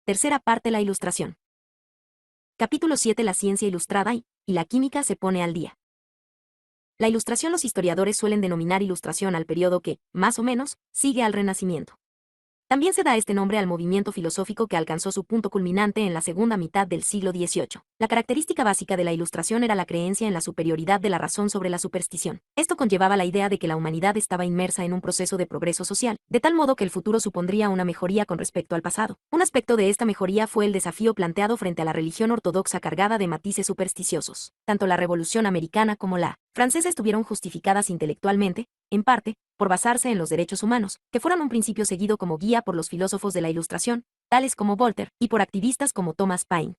Tercera parte: la ilustración. Capítulo 7: La ciencia ilustrada y la química se pone al día. La ilustración los historiadores suelen denominar ilustración al periodo que, más o menos, sigue al Renacimiento. También se da este nombre al movimiento filosófico que alcanzó su punto culminante en la segunda mitad del siglo XVIII. La característica básica de la Ilustración era la creencia en la superioridad de la razón sobre la superstición. Esto conllevaba la idea de que la humanidad estaba inmersa en un proceso de progreso social, de tal modo que el futuro supondría una mejoría con respecto al pasado. Un aspecto de esta mejoría fue el desafío planteado frente a la religión ortodoxa cargada de matices supersticiosos. Tanto la Revolución Americana como la francesa estuvieron justificadas intelectualmente, en parte, por basarse en los derechos humanos, que fueron un principio seguido como guía por los filósofos de la Ilustración, tales como Voltaire, y por activistas como Thomas Paine.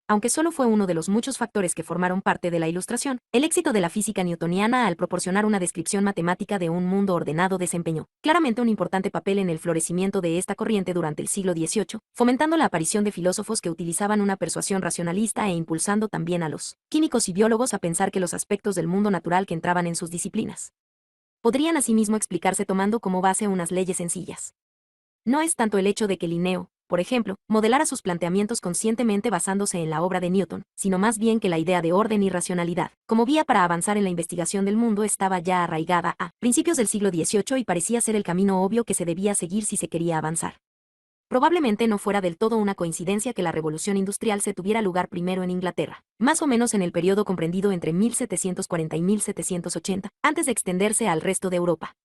Aunque solo fue uno de los muchos factores que formaron parte de la Ilustración, el éxito de la física newtoniana al proporcionar una descripción matemática de un mundo ordenado desempeñó claramente un importante papel en el florecimiento de esta corriente durante el siglo XVIII, fomentando la aparición de filósofos que utilizaban una persuasión racionalista e impulsando también a los químicos y biólogos a pensar que los aspectos del mundo natural que entraban en sus disciplinas podrían asimismo explicarse tomando como base unas leyes sencillas. No es tanto el hecho de que Linneo, por ejemplo, modelara sus planteamientos conscientemente basándose en la obra de Newton, sino más bien que la idea de orden y racionalidad, como vía para avanzar en la investigación del mundo, estaba ya arraigada a principios del siglo XVIII y parecía ser el camino obvio que se debía seguir si se quería avanzar. Probablemente no fuera del todo una coincidencia que la revolución industrial se tuviera lugar primero en Inglaterra, más o menos en el periodo comprendido entre 1740 y 1780, antes de extenderse al resto de Europa.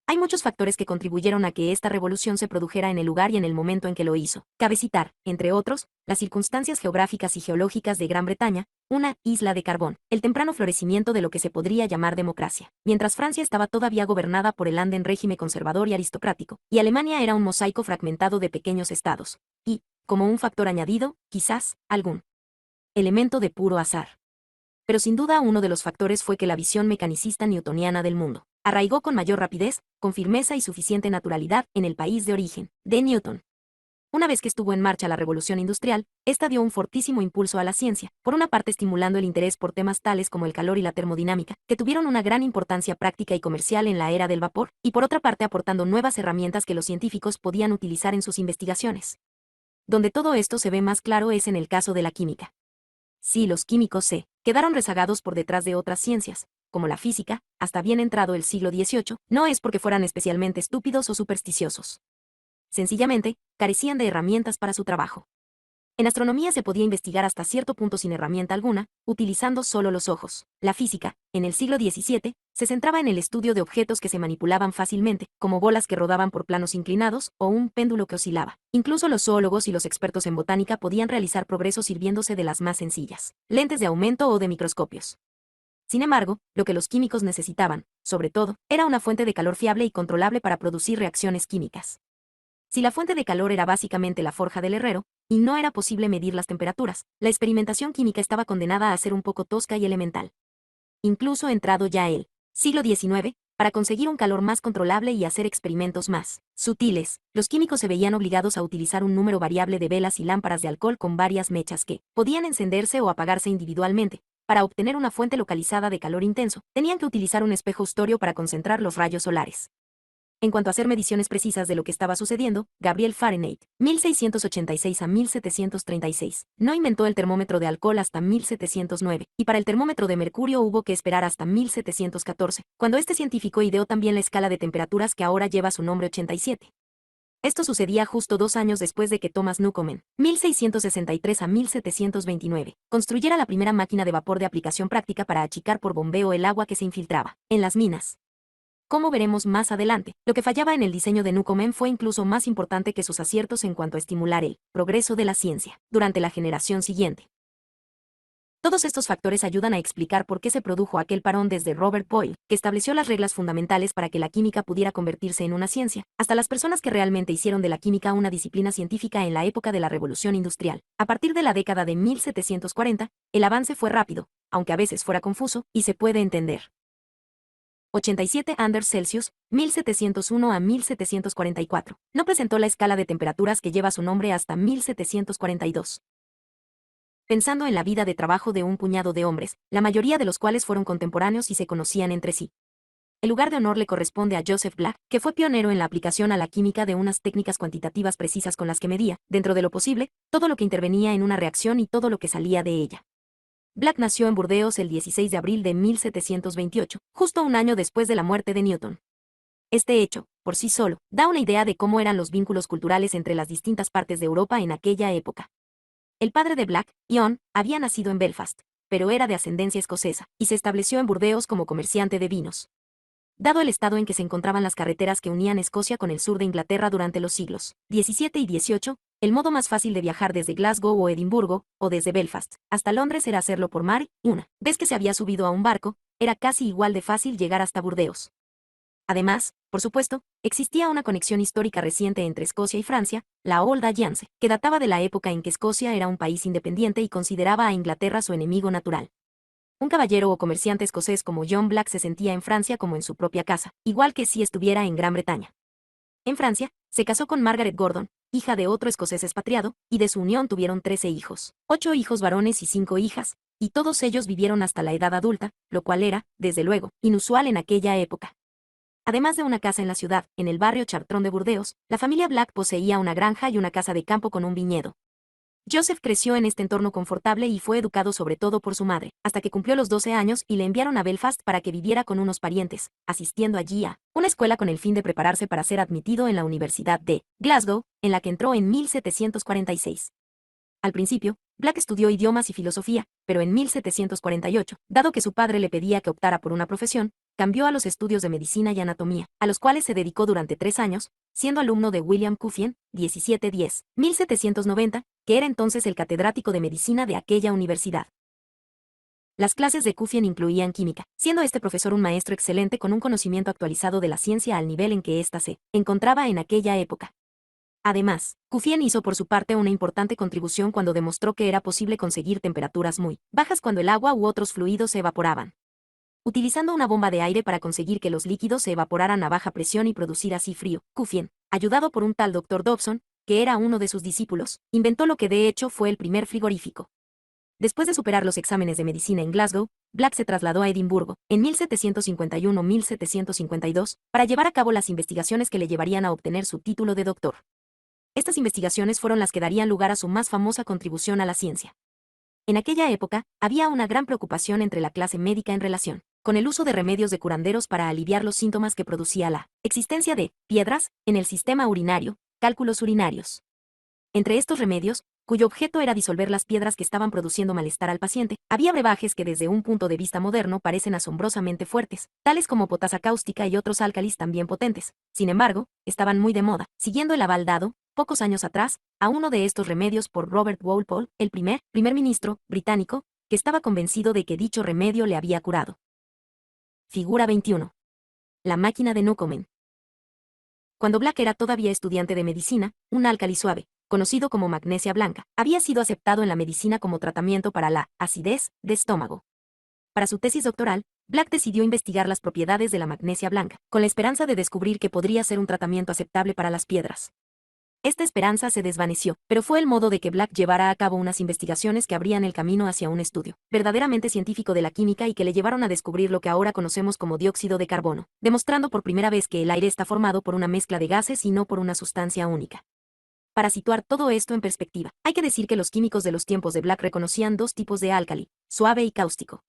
Hay muchos factores que contribuyeron a que esta revolución se produjera en el lugar y en el momento en que lo hizo. Cabe citar, entre otros, las circunstancias geográficas y geológicas de Gran Bretaña, una isla de carbón, el temprano florecimiento de lo que se podría llamar democracia, mientras Francia estaba todavía gobernada por el anden régimen conservador y aristocrático, y Alemania era un mosaico fragmentado de pequeños estados, y, como un factor añadido, quizás, algún elemento de puro azar. Pero sin duda uno de los factores fue que la visión mecanicista newtoniana del mundo arraigó con mayor rapidez, con firmeza y suficiente naturalidad en el país de origen de Newton. Una vez que estuvo en marcha la revolución industrial, esta dio un fortísimo impulso a la ciencia, por una parte estimulando el interés por temas tales como el calor y la termodinámica, que tuvieron una gran importancia práctica y comercial en la era del vapor, y por otra parte aportando nuevas herramientas que los científicos podían utilizar en sus investigaciones. Donde todo esto se ve más claro es en el caso de la química. Sí, los químicos se quedaron rezagados por detrás de otras ciencias, como la física, hasta bien entrado el siglo XVIII, no es porque fueran especialmente estúpidos o supersticiosos. Sencillamente, carecían de herramientas para su trabajo. En astronomía se podía investigar hasta cierto punto sin herramienta alguna, utilizando solo los ojos. La física, en el siglo XVII, se centraba en el estudio de objetos que se manipulaban fácilmente, como bolas que rodaban por planos inclinados o un péndulo que oscilaba. Incluso los zoólogos y los expertos en botánica podían realizar progresos sirviéndose de las más sencillas lentes de aumento o de microscopios. Sin embargo, lo que los químicos necesitaban, sobre todo, era una fuente de calor fiable y controlable para producir reacciones químicas. Si la fuente de calor era básicamente la forja del herrero, y no era posible medir las temperaturas, la experimentación química estaba condenada a ser un poco tosca y elemental. Incluso entrado ya el siglo XIX, para conseguir un calor más controlable y hacer experimentos más sutiles, los químicos se veían obligados a utilizar un número variable de velas y lámparas de alcohol con varias mechas que podían encenderse o apagarse individualmente. Para obtener una fuente localizada de calor intenso, tenían que utilizar un espejo Ustorio para concentrar los rayos solares. En cuanto a hacer mediciones precisas de lo que estaba sucediendo, Gabriel Fahrenheit, 1686 a 1736, no inventó el termómetro de alcohol hasta 1709, y para el termómetro de mercurio hubo que esperar hasta 1714, cuando este científico ideó también la escala de temperaturas que ahora lleva su nombre 87. Esto sucedía justo 2 años después de que Thomas Newcomen, 1663 a 1729, construyera la primera máquina de vapor de aplicación práctica para achicar por bombeo el agua que se infiltraba en las minas. Como veremos más adelante, lo que fallaba en el diseño de Newcomen fue incluso más importante que sus aciertos en cuanto a estimular el progreso de la ciencia durante la generación siguiente. Todos estos factores ayudan a explicar por qué se produjo aquel parón desde Robert Boyle, que estableció las reglas fundamentales para que la química pudiera convertirse en una ciencia, hasta las personas que realmente hicieron de la química una disciplina científica en la época de la Revolución Industrial. A partir de la década de 1740, el avance fue rápido, aunque a veces fuera confuso, y se puede entender. 87 Anders Celsius, 1701 a 1744. No presentó la escala de temperaturas que lleva su nombre hasta 1742. Pensando en la vida de trabajo de un puñado de hombres, la mayoría de los cuales fueron contemporáneos y se conocían entre sí. El lugar de honor le corresponde a Joseph Black, que fue pionero en la aplicación a la química de unas técnicas cuantitativas precisas con las que medía, dentro de lo posible, todo lo que intervenía en una reacción y todo lo que salía de ella. Black nació en Burdeos el 16 de abril de 1728, justo un año después de la muerte de Newton. Este hecho, por sí solo, da una idea de cómo eran los vínculos culturales entre las distintas partes de Europa en aquella época. El padre de Black, Ion, había nacido en Belfast, pero era de ascendencia escocesa, y se estableció en Burdeos como comerciante de vinos. Dado el estado en que se encontraban las carreteras que unían Escocia con el sur de Inglaterra durante los siglos XVII y XVIII, el modo más fácil de viajar desde Glasgow o Edimburgo, o desde Belfast, hasta Londres era hacerlo por mar, y una vez que se había subido a un barco, era casi igual de fácil llegar hasta Burdeos. Además, por supuesto, existía una conexión histórica reciente entre Escocia y Francia, la Old Alliance, que databa de la época en que Escocia era un país independiente y consideraba a Inglaterra su enemigo natural. Un caballero o comerciante escocés como John Black se sentía en Francia como en su propia casa, igual que si estuviera en Gran Bretaña. En Francia, se casó con Margaret Gordon, hija de otro escocés expatriado, y de su unión tuvieron 13 hijos, 8 hijos varones y 5 hijas, y todos ellos vivieron hasta la edad adulta, lo cual era, desde luego, inusual en aquella época. Además de una casa en la ciudad, en el barrio Chartrón de Burdeos, la familia Black poseía una granja y una casa de campo con un viñedo. Joseph creció en este entorno confortable y fue educado sobre todo por su madre, hasta que cumplió los 12 años y le enviaron a Belfast para que viviera con unos parientes, asistiendo allí a una escuela con el fin de prepararse para ser admitido en la Universidad de Glasgow, en la que entró en 1746. Al principio, Black estudió idiomas y filosofía, pero en 1748, dado que su padre le pedía que optara por una profesión, cambió a los estudios de medicina y anatomía, a los cuales se dedicó durante 3 años, siendo alumno de William Cuffien, 1710-1790, que era entonces el catedrático de medicina de aquella universidad. Las clases de Cuffien incluían química, siendo este profesor un maestro excelente con un conocimiento actualizado de la ciencia al nivel en que ésta se encontraba en aquella época. Además, Cuffien hizo por su parte una importante contribución cuando demostró que era posible conseguir temperaturas muy bajas cuando el agua u otros fluidos se evaporaban. Utilizando una bomba de aire para conseguir que los líquidos se evaporaran a baja presión y producir así frío, Cuffien, ayudado por un tal Dr. Dobson, que era uno de sus discípulos, inventó lo que de hecho fue el primer frigorífico. Después de superar los exámenes de medicina en Glasgow, Black se trasladó a Edimburgo, en 1751-1752, para llevar a cabo las investigaciones que le llevarían a obtener su título de doctor. Estas investigaciones fueron las que darían lugar a su más famosa contribución a la ciencia. En aquella época, había una gran preocupación entre la clase médica en relación con el uso de remedios de curanderos para aliviar los síntomas que producía la existencia de piedras en el sistema urinario, cálculos urinarios. Entre estos remedios, cuyo objeto era disolver las piedras que estaban produciendo malestar al paciente, había brebajes que desde un punto de vista moderno parecen asombrosamente fuertes, tales como potasa cáustica y otros álcalis también potentes. Sin embargo, estaban muy de moda, siguiendo el aval dado, pocos años atrás, a uno de estos remedios por Robert Walpole, el primer ministro británico, que estaba convencido de que dicho remedio le había curado. Figura 21. La máquina de Newcomen. Cuando Black era todavía estudiante de medicina, un álcali suave, conocido como magnesia blanca, había sido aceptado en la medicina como tratamiento para la acidez de estómago. Para su tesis doctoral, Black decidió investigar las propiedades de la magnesia blanca, con la esperanza de descubrir que podría ser un tratamiento aceptable para las piedras. Esta esperanza se desvaneció, pero fue el modo de que Black llevara a cabo unas investigaciones que abrían el camino hacia un estudio verdaderamente científico de la química y que le llevaron a descubrir lo que ahora conocemos como dióxido de carbono, demostrando por primera vez que el aire está formado por una mezcla de gases y no por una sustancia única. Para situar todo esto en perspectiva, hay que decir que los químicos de los tiempos de Black reconocían 2 tipos de álcali, suave y cáustico.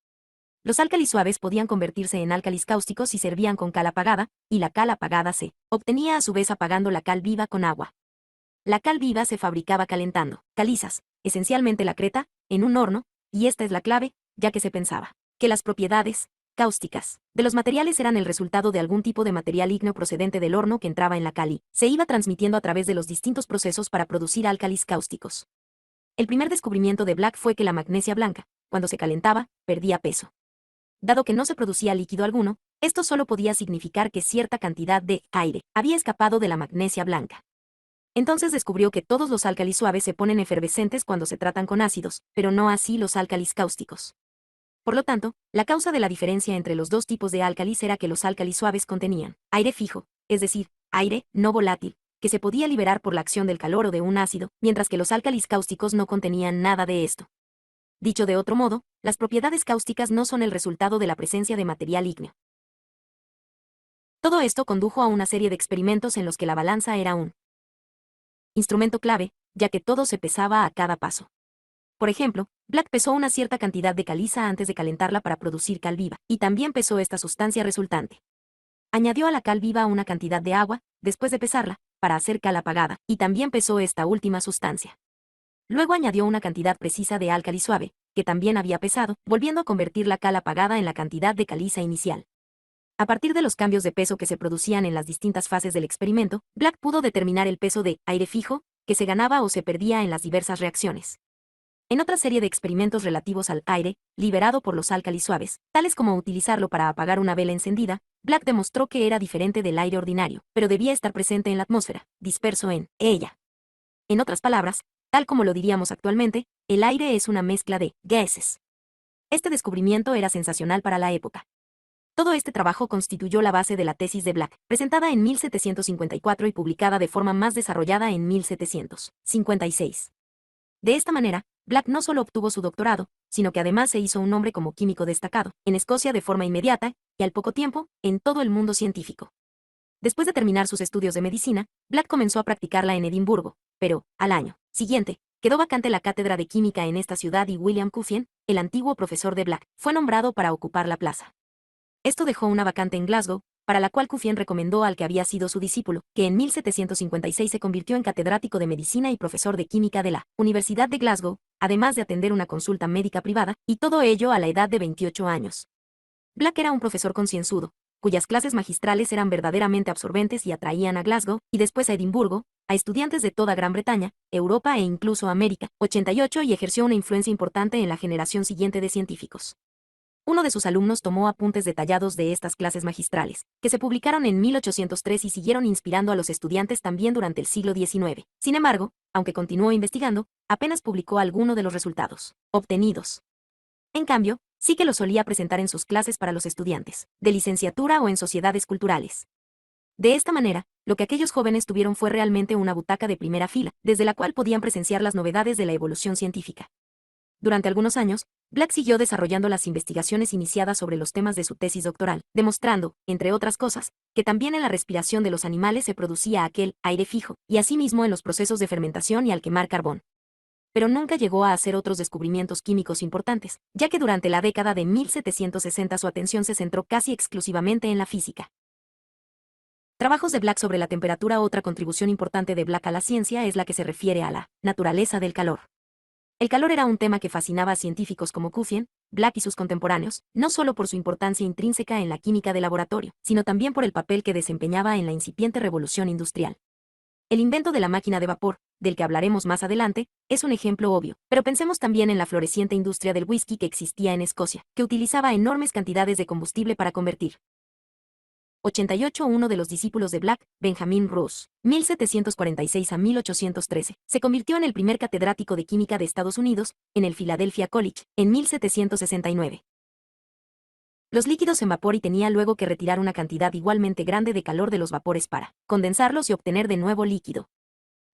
Los álcalis suaves podían convertirse en álcalis cáusticos si servían con cal apagada, y la cal apagada se obtenía a su vez apagando la cal viva con agua. La cal viva se fabricaba calentando calizas, esencialmente la creta, en un horno, y esta es la clave, ya que se pensaba que las propiedades cáusticas de los materiales eran el resultado de algún tipo de material ígneo procedente del horno que entraba en la cal y se iba transmitiendo a través de los distintos procesos para producir álcalis cáusticos. El primer descubrimiento de Black fue que la magnesia blanca, cuando se calentaba, perdía peso. Dado que no se producía líquido alguno, esto solo podía significar que cierta cantidad de aire había escapado de la magnesia blanca. Entonces descubrió que todos los álcalis suaves se ponen efervescentes cuando se tratan con ácidos, pero no así los álcalis cáusticos. Por lo tanto, la causa de la diferencia entre los 2 tipos de álcalis era que los álcalis suaves contenían aire fijo, es decir, aire no volátil, que se podía liberar por la acción del calor o de un ácido, mientras que los álcalis cáusticos no contenían nada de esto. Dicho de otro modo, las propiedades cáusticas no son el resultado de la presencia de material ígneo. Todo esto condujo a una serie de experimentos en los que la balanza era un instrumento clave, ya que todo se pesaba a cada paso. Por ejemplo, Black pesó una cierta cantidad de caliza antes de calentarla para producir cal viva, y también pesó esta sustancia resultante. Añadió a la cal viva una cantidad de agua, después de pesarla, para hacer cal apagada, y también pesó esta última sustancia. Luego añadió una cantidad precisa de álcali suave, que también había pesado, volviendo a convertir la cal apagada en la cantidad de caliza inicial. A partir de los cambios de peso que se producían en las distintas fases del experimento, Black pudo determinar el peso de aire fijo, que se ganaba o se perdía en las diversas reacciones. En otra serie de experimentos relativos al aire, liberado por los álcalis suaves, tales como utilizarlo para apagar una vela encendida, Black demostró que era diferente del aire ordinario, pero debía estar presente en la atmósfera, disperso en ella. En otras palabras, tal como lo diríamos actualmente, el aire es una mezcla de gases. Este descubrimiento era sensacional para la época. Todo este trabajo constituyó la base de la tesis de Black, presentada en 1754 y publicada de forma más desarrollada en 1756. De esta manera, Black no solo obtuvo su doctorado, sino que además se hizo un nombre como químico destacado, en Escocia de forma inmediata, y al poco tiempo, en todo el mundo científico. Después de terminar sus estudios de medicina, Black comenzó a practicarla en Edimburgo, pero, al año siguiente, quedó vacante la cátedra de química en esta ciudad y William Cuffien, el antiguo profesor de Black, fue nombrado para ocupar la plaza. Esto dejó una vacante en Glasgow, para la cual Cuffien recomendó al que había sido su discípulo, que en 1756 se convirtió en catedrático de medicina y profesor de química de la Universidad de Glasgow, además de atender una consulta médica privada, y todo ello a la edad de 28 años. Black era un profesor concienzudo, cuyas clases magistrales eran verdaderamente absorbentes y atraían a Glasgow, y después a Edimburgo, a estudiantes de toda Gran Bretaña, Europa e incluso América, 88 y ejerció una influencia importante en la generación siguiente de científicos. Uno de sus alumnos tomó apuntes detallados de estas clases magistrales, que se publicaron en 1803 y siguieron inspirando a los estudiantes también durante el siglo XIX. Sin embargo, aunque continuó investigando, apenas publicó alguno de los resultados obtenidos. En cambio, sí que lo solía presentar en sus clases para los estudiantes, de licenciatura o en sociedades culturales. De esta manera, lo que aquellos jóvenes tuvieron fue realmente una butaca de primera fila, desde la cual podían presenciar las novedades de la evolución científica. Durante algunos años, Black siguió desarrollando las investigaciones iniciadas sobre los temas de su tesis doctoral, demostrando, entre otras cosas, que también en la respiración de los animales se producía aquel aire fijo, y asimismo en los procesos de fermentación y al quemar carbón. Pero nunca llegó a hacer otros descubrimientos químicos importantes, ya que durante la década de 1760 su atención se centró casi exclusivamente en la física. Trabajos de Black sobre la temperatura. Otra contribución importante de Black a la ciencia es la que se refiere a la naturaleza del calor. El calor era un tema que fascinaba a científicos como Cuffien, Black y sus contemporáneos, no solo por su importancia intrínseca en la química de laboratorio, sino también por el papel que desempeñaba en la incipiente revolución industrial. El invento de la máquina de vapor, del que hablaremos más adelante, es un ejemplo obvio, pero pensemos también en la floreciente industria del whisky que existía en Escocia, que utilizaba enormes cantidades de combustible para convertir. 88 Uno de los discípulos de Black, Benjamin Ross, 1746 a 1813, se convirtió en el primer catedrático de química de Estados Unidos, en el Philadelphia College, en 1769. Los líquidos en vapor y tenía luego que retirar una cantidad igualmente grande de calor de los vapores para condensarlos y obtener de nuevo líquido.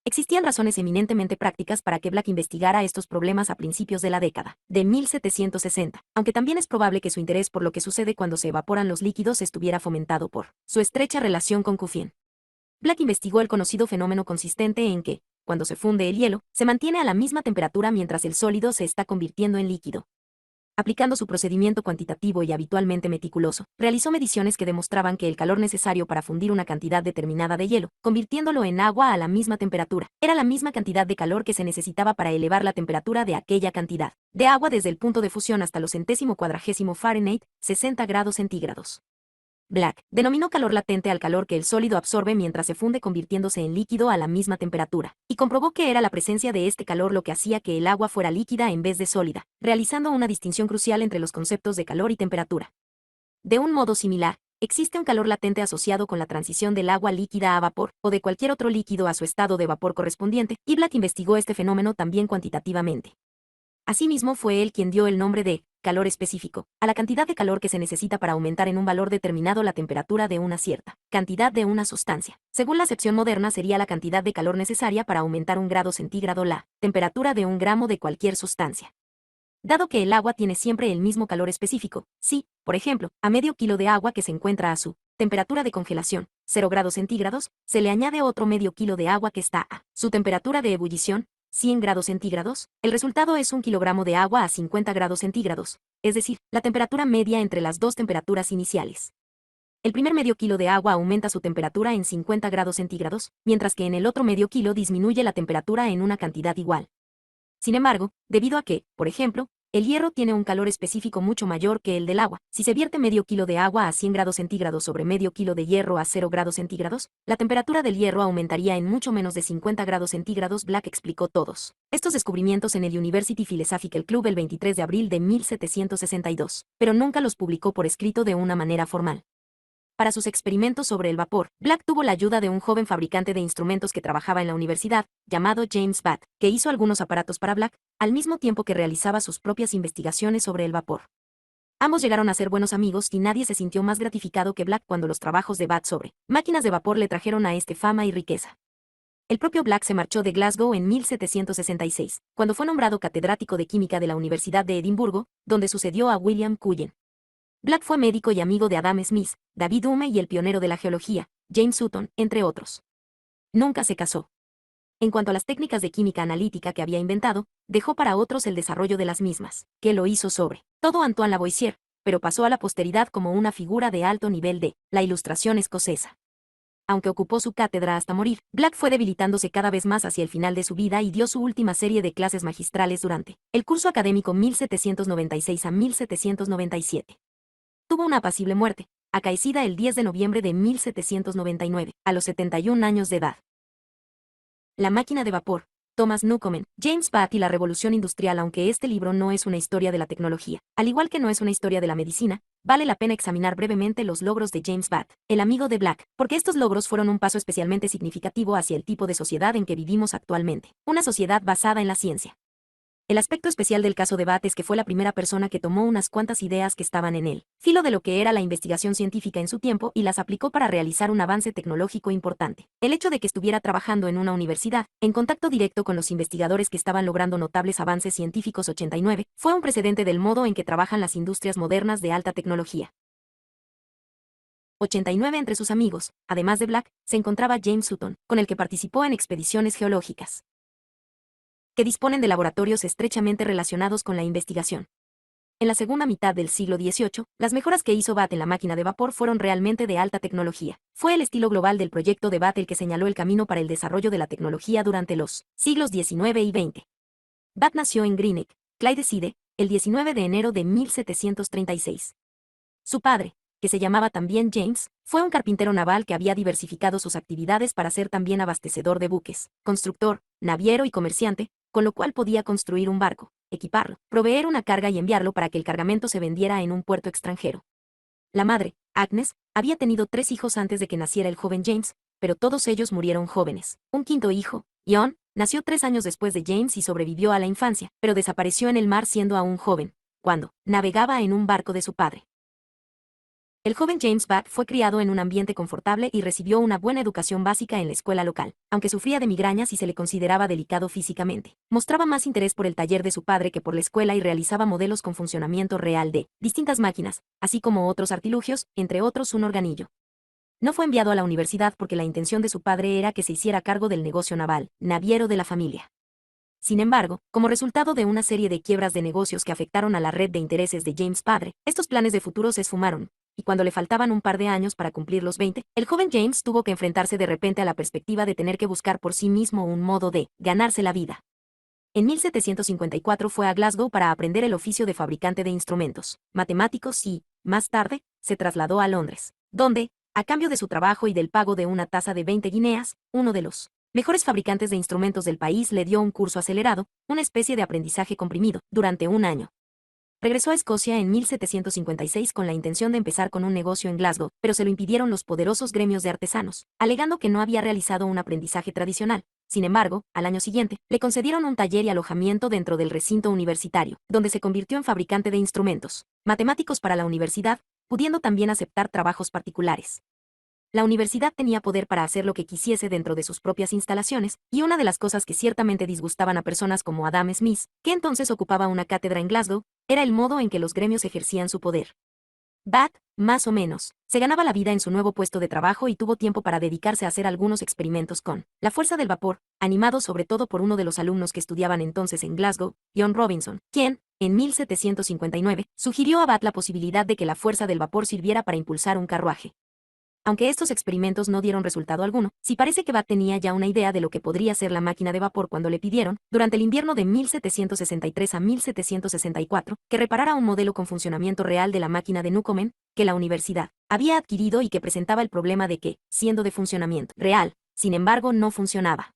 Existían razones eminentemente prácticas para que Black investigara estos problemas a principios de la década de 1760, aunque también es probable que su interés por lo que sucede cuando se evaporan los líquidos estuviera fomentado por su estrecha relación con Cuffien. Black investigó el conocido fenómeno consistente en que, cuando se funde el hielo, se mantiene a la misma temperatura mientras el sólido se está convirtiendo en líquido. Aplicando su procedimiento cuantitativo y habitualmente meticuloso, realizó mediciones que demostraban que el calor necesario para fundir una cantidad determinada de hielo, convirtiéndolo en agua a la misma temperatura, era la misma cantidad de calor que se necesitaba para elevar la temperatura de aquella cantidad de agua desde el punto de fusión hasta los 140° Fahrenheit, 60 grados centígrados. Black denominó calor latente al calor que el sólido absorbe mientras se funde convirtiéndose en líquido a la misma temperatura, y comprobó que era la presencia de este calor lo que hacía que el agua fuera líquida en vez de sólida, realizando una distinción crucial entre los conceptos de calor y temperatura. De un modo similar, existe un calor latente asociado con la transición del agua líquida a vapor, o de cualquier otro líquido a su estado de vapor correspondiente, y Black investigó este fenómeno también cuantitativamente. Asimismo fue él quien dio el nombre de calor específico a la cantidad de calor que se necesita para aumentar en un valor determinado la temperatura de una cierta cantidad de una sustancia. Según la acepción moderna sería la cantidad de calor necesaria para aumentar 1 grado centígrado la temperatura de 1 gramo de cualquier sustancia. Dado que el agua tiene siempre el mismo calor específico, si, por ejemplo, a medio kilo de agua que se encuentra a su temperatura de congelación, 0 grados centígrados, se le añade otro medio kilo de agua que está a su temperatura de ebullición, 100 grados centígrados, el resultado es 1 kilogramo de agua a 50 grados centígrados, es decir, la temperatura media entre las dos temperaturas iniciales. El primer medio kilo de agua aumenta su temperatura en 50 grados centígrados, mientras que en el otro medio kilo disminuye la temperatura en una cantidad igual. Sin embargo, debido a que, por ejemplo, el hierro tiene un calor específico mucho mayor que el del agua, si se vierte medio kilo de agua a 100 grados centígrados sobre medio kilo de hierro a 0 grados centígrados, la temperatura del hierro aumentaría en mucho menos de 50 grados centígrados. Black explicó todos estos descubrimientos en el University Philosophical Club el 23 de abril de 1762, pero nunca los publicó por escrito de una manera formal. Para sus experimentos sobre el vapor, Black tuvo la ayuda de un joven fabricante de instrumentos que trabajaba en la universidad, llamado James Watt, que hizo algunos aparatos para Black, al mismo tiempo que realizaba sus propias investigaciones sobre el vapor. Ambos llegaron a ser buenos amigos y nadie se sintió más gratificado que Black cuando los trabajos de Watt sobre máquinas de vapor le trajeron a este fama y riqueza. El propio Black se marchó de Glasgow en 1766, cuando fue nombrado catedrático de química de la Universidad de Edimburgo, donde sucedió a William Cullen. Black fue médico y amigo de Adam Smith, David Hume y el pionero de la geología, James Hutton, entre otros. Nunca se casó. En cuanto a las técnicas de química analítica que había inventado, dejó para otros el desarrollo de las mismas, que lo hizo sobre todo Antoine Lavoisier, pero pasó a la posteridad como una figura de alto nivel de la Ilustración escocesa. Aunque ocupó su cátedra hasta morir, Black fue debilitándose cada vez más hacia el final de su vida y dio su última serie de clases magistrales durante el curso académico 1796 a 1797. Tuvo una apacible muerte, acaecida el 10 de noviembre de 1799, a los 71 años de edad. La máquina de vapor, Thomas Newcomen, James Watt y la revolución industrial. Aunque este libro no es una historia de la tecnología, al igual que no es una historia de la medicina, vale la pena examinar brevemente los logros de James Watt, el amigo de Black, porque estos logros fueron un paso especialmente significativo hacia el tipo de sociedad en que vivimos actualmente, una sociedad basada en la ciencia. El aspecto especial del caso de Watt es que fue la primera persona que tomó unas cuantas ideas que estaban en el filo de lo que era la investigación científica en su tiempo y las aplicó para realizar un avance tecnológico importante. El hecho de que estuviera trabajando en una universidad, en contacto directo con los investigadores que estaban logrando notables avances científicos 89, fue un precedente del modo en que trabajan las industrias modernas de alta tecnología. 89 Entre sus amigos, además de Black, se encontraba James Hutton, con el que participó en expediciones geológicas que disponen de laboratorios estrechamente relacionados con la investigación. En la segunda mitad del siglo XVIII, las mejoras que hizo Watt en la máquina de vapor fueron realmente de alta tecnología. Fue el estilo global del proyecto de Watt el que señaló el camino para el desarrollo de la tecnología durante los siglos XIX y XX. Watt nació en Greenock, Clydeside, el 19 de enero de 1736. Su padre, que se llamaba también James, fue un carpintero naval que había diversificado sus actividades para ser también abastecedor de buques, constructor, naviero y comerciante, con lo cual podía construir un barco, equiparlo, proveer una carga y enviarlo para que el cargamento se vendiera en un puerto extranjero. La madre, Agnes, había tenido 3 hijos antes de que naciera el joven James, pero todos ellos murieron jóvenes. Un quinto hijo, John, nació 3 años después de James y sobrevivió a la infancia, pero desapareció en el mar siendo aún joven, cuando navegaba en un barco de su padre. El joven James Watt fue criado en un ambiente confortable y recibió una buena educación básica en la escuela local, aunque sufría de migrañas y se le consideraba delicado físicamente. Mostraba más interés por el taller de su padre que por la escuela y realizaba modelos con funcionamiento real de distintas máquinas, así como otros artilugios, entre otros un organillo. No fue enviado a la universidad porque la intención de su padre era que se hiciera cargo del negocio naval, naviero de la familia. Sin embargo, como resultado de una serie de quiebras de negocios que afectaron a la red de intereses de James padre, estos planes de futuro se esfumaron, y cuando le faltaban un par de años para cumplir los 20, el joven James tuvo que enfrentarse de repente a la perspectiva de tener que buscar por sí mismo un modo de ganarse la vida. En 1754 fue a Glasgow para aprender el oficio de fabricante de instrumentos matemáticos y, más tarde, se trasladó a Londres, donde, a cambio de su trabajo y del pago de una tasa de 20 guineas, uno de los mejores fabricantes de instrumentos del país le dio un curso acelerado, una especie de aprendizaje comprimido, durante un año. Regresó a Escocia en 1756 con la intención de empezar con un negocio en Glasgow, pero se lo impidieron los poderosos gremios de artesanos, alegando que no había realizado un aprendizaje tradicional. Sin embargo, al año siguiente, le concedieron un taller y alojamiento dentro del recinto universitario, donde se convirtió en fabricante de instrumentos matemáticos para la universidad, pudiendo también aceptar trabajos particulares. La universidad tenía poder para hacer lo que quisiese dentro de sus propias instalaciones, y una de las cosas que ciertamente disgustaban a personas como Adam Smith, que entonces ocupaba una cátedra en Glasgow, era el modo en que los gremios ejercían su poder. Bat, más o menos, se ganaba la vida en su nuevo puesto de trabajo y tuvo tiempo para dedicarse a hacer algunos experimentos con la fuerza del vapor, animado sobre todo por uno de los alumnos que estudiaban entonces en Glasgow, John Robinson, quien, en 1759, sugirió a Bat la posibilidad de que la fuerza del vapor sirviera para impulsar un carruaje. Aunque estos experimentos no dieron resultado alguno, sí parece que Bat tenía ya una idea de lo que podría ser la máquina de vapor cuando le pidieron, durante el invierno de 1763 a 1764, que reparara un modelo con funcionamiento real de la máquina de Newcomen, que la universidad había adquirido y que presentaba el problema de que, siendo de funcionamiento real, sin embargo no funcionaba.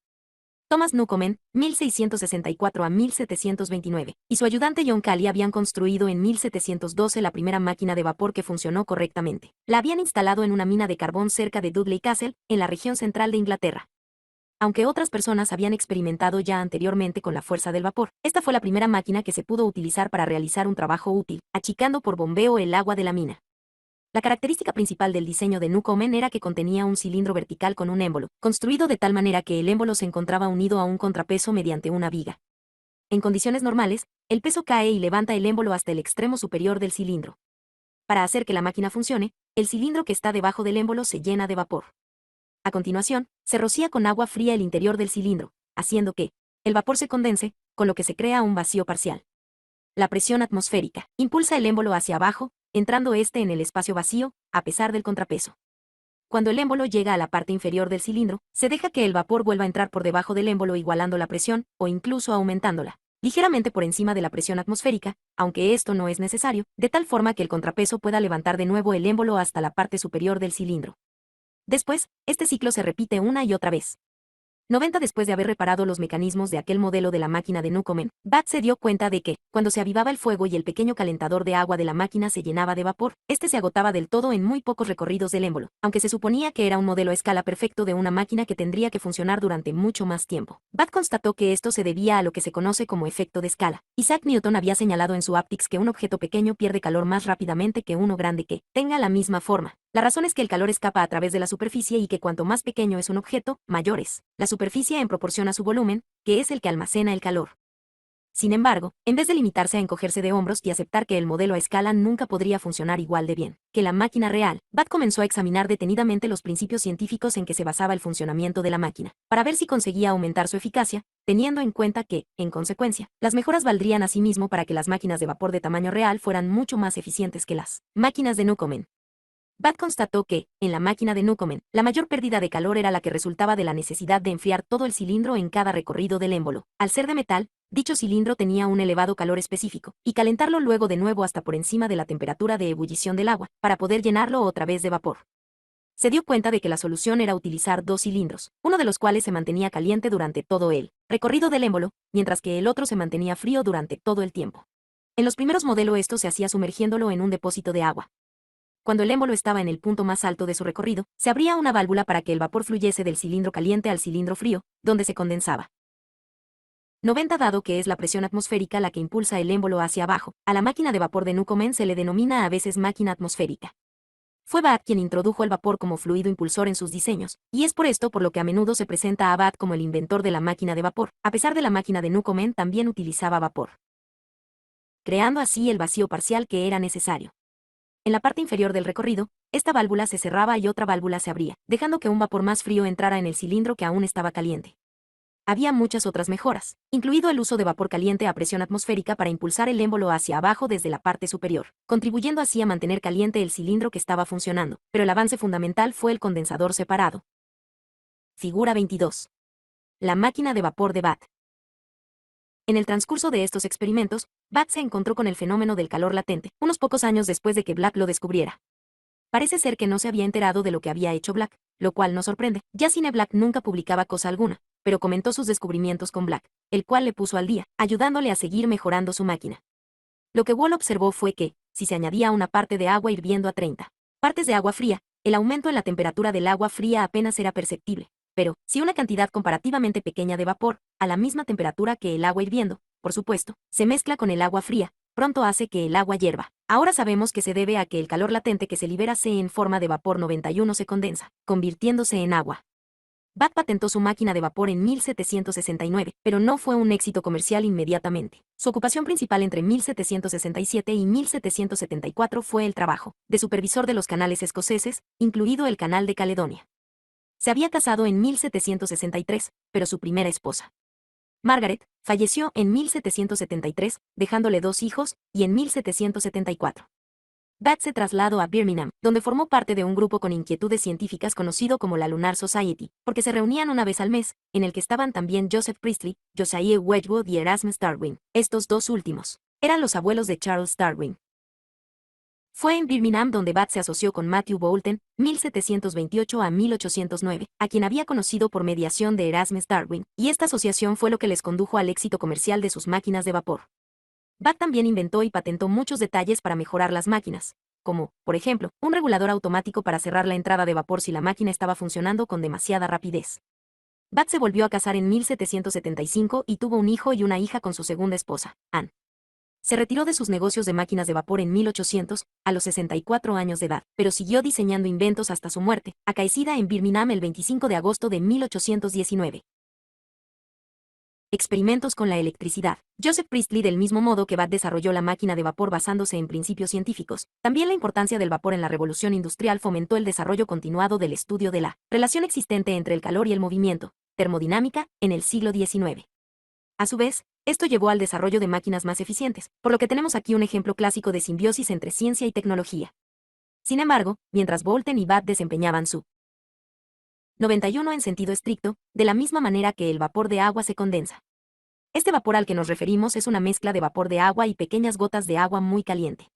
Thomas Newcomen, 1664 a 1729, y su ayudante John Cally habían construido en 1712 la primera máquina de vapor que funcionó correctamente. La habían instalado en una mina de carbón cerca de Dudley Castle, en la región central de Inglaterra. Aunque otras personas habían experimentado ya anteriormente con la fuerza del vapor, esta fue la primera máquina que se pudo utilizar para realizar un trabajo útil, achicando por bombeo el agua de la mina. La característica principal del diseño de Newcomen era que contenía un cilindro vertical con un émbolo, construido de tal manera que el émbolo se encontraba unido a un contrapeso mediante una viga. En condiciones normales, el peso cae y levanta el émbolo hasta el extremo superior del cilindro. Para hacer que la máquina funcione, el cilindro que está debajo del émbolo se llena de vapor. A continuación, se rocía con agua fría el interior del cilindro, haciendo que el vapor se condense, con lo que se crea un vacío parcial. La presión atmosférica impulsa el émbolo hacia abajo, entrando este en el espacio vacío, a pesar del contrapeso. Cuando el émbolo llega a la parte inferior del cilindro, se deja que el vapor vuelva a entrar por debajo del émbolo igualando la presión, o incluso aumentándola, ligeramente por encima de la presión atmosférica, aunque esto no es necesario, de tal forma que el contrapeso pueda levantar de nuevo el émbolo hasta la parte superior del cilindro. Después, este ciclo se repite una y otra vez. 90 después de haber reparado los mecanismos de aquel modelo de la máquina de Newcomen, Bat se dio cuenta de que, cuando se avivaba el fuego y el pequeño calentador de agua de la máquina se llenaba de vapor, este se agotaba del todo en muy pocos recorridos del émbolo, aunque se suponía que era un modelo a escala perfecto de una máquina que tendría que funcionar durante mucho más tiempo. Bat constató que esto se debía a lo que se conoce como efecto de escala. Isaac Newton había señalado en su Aptics que un objeto pequeño pierde calor más rápidamente que uno grande que tenga la misma forma. La razón es que el calor escapa a través de la superficie y que cuanto más pequeño es un objeto, mayor es la superficie en proporción a su volumen, que es el que almacena el calor. Sin embargo, en vez de limitarse a encogerse de hombros y aceptar que el modelo a escala nunca podría funcionar igual de bien que la máquina real, Bat comenzó a examinar detenidamente los principios científicos en que se basaba el funcionamiento de la máquina, para ver si conseguía aumentar su eficacia, teniendo en cuenta que, en consecuencia, las mejoras valdrían a sí mismo para que las máquinas de vapor de tamaño real fueran mucho más eficientes que las máquinas de Newcomen. Bat constató que, en la máquina de Newcomen, la mayor pérdida de calor era la que resultaba de la necesidad de enfriar todo el cilindro en cada recorrido del émbolo. Al ser de metal, dicho cilindro tenía un elevado calor específico, y calentarlo luego de nuevo hasta por encima de la temperatura de ebullición del agua, para poder llenarlo otra vez de vapor. Se dio cuenta de que la solución era utilizar dos cilindros, uno de los cuales se mantenía caliente durante todo el recorrido del émbolo, mientras que el otro se mantenía frío durante todo el tiempo. En los primeros modelos esto se hacía sumergiéndolo en un depósito de agua. Cuando el émbolo estaba en el punto más alto de su recorrido, se abría una válvula para que el vapor fluyese del cilindro caliente al cilindro frío, donde se condensaba. 90 Dado que es la presión atmosférica la que impulsa el émbolo hacia abajo, a la máquina de vapor de Newcomen se le denomina a veces máquina atmosférica. Fue Bat quien introdujo el vapor como fluido impulsor en sus diseños, y es por esto por lo que a menudo se presenta a Bat como el inventor de la máquina de vapor, a pesar de la máquina de Newcomen también utilizaba vapor, creando así el vacío parcial que era necesario. En la parte inferior del recorrido, esta válvula se cerraba y otra válvula se abría, dejando que un vapor más frío entrara en el cilindro que aún estaba caliente. Había muchas otras mejoras, incluido el uso de vapor caliente a presión atmosférica para impulsar el émbolo hacia abajo desde la parte superior, contribuyendo así a mantener caliente el cilindro que estaba funcionando, pero el avance fundamental fue el condensador separado. Figura 22. La máquina de vapor de Bat. En el transcurso de estos experimentos, Bat se encontró con el fenómeno del calor latente, unos pocos años después de que Black lo descubriera. Parece ser que no se había enterado de lo que había hecho Black, lo cual no sorprende, ya Cine Black nunca publicaba cosa alguna, pero comentó sus descubrimientos con Black, el cual le puso al día, ayudándole a seguir mejorando su máquina. Lo que Wall observó fue que, si se añadía una parte de agua hirviendo a 30 partes de agua fría, el aumento en la temperatura del agua fría apenas era perceptible. Pero, si una cantidad comparativamente pequeña de vapor, a la misma temperatura que el agua hirviendo, por supuesto, se mezcla con el agua fría, pronto hace que el agua hierva. Ahora sabemos que se debe a que el calor latente que se libera C en forma de vapor 91 se condensa, convirtiéndose en agua. Bath patentó su máquina de vapor en 1769, pero no fue un éxito comercial inmediatamente. Su ocupación principal entre 1767 y 1774 fue el trabajo de supervisor de los canales escoceses, incluido el Canal de Caledonia. Se había casado en 1763, pero su primera esposa, Margaret, falleció en 1773, dejándole 2 hijos, y en 1774. Bath se trasladó a Birmingham, donde formó parte de un grupo con inquietudes científicas conocido como la Lunar Society, porque se reunían una vez al mes, en el que estaban también Joseph Priestley, Josiah Wedgwood y Erasmus Darwin. Estos dos últimos eran los abuelos de Charles Darwin. Fue en Birmingham donde Bath se asoció con Matthew Boulton, 1728 a 1809, a quien había conocido por mediación de Erasmus Darwin, y esta asociación fue lo que les condujo al éxito comercial de sus máquinas de vapor. Bath también inventó y patentó muchos detalles para mejorar las máquinas, como, por ejemplo, un regulador automático para cerrar la entrada de vapor si la máquina estaba funcionando con demasiada rapidez. Bath se volvió a casar en 1775 y tuvo un hijo y una hija con su segunda esposa, Anne. Se retiró de sus negocios de máquinas de vapor en 1800, a los 64 años de edad, pero siguió diseñando inventos hasta su muerte, acaecida en Birmingham el 25 de agosto de 1819. Experimentos con la electricidad. Joseph Priestley, del mismo modo que Bath desarrolló la máquina de vapor basándose en principios científicos, también la importancia del vapor en la revolución industrial fomentó el desarrollo continuado del estudio de la relación existente entre el calor y el movimiento, termodinámica, en el siglo XIX. A su vez, esto llevó al desarrollo de máquinas más eficientes, por lo que tenemos aquí un ejemplo clásico de simbiosis entre ciencia y tecnología. Sin embargo, mientras Boulton y Bath desempeñaban su 91 en sentido estricto, de la misma manera que el vapor de agua se condensa. Este vapor al que nos referimos es una mezcla de vapor de agua y pequeñas gotas de agua muy caliente.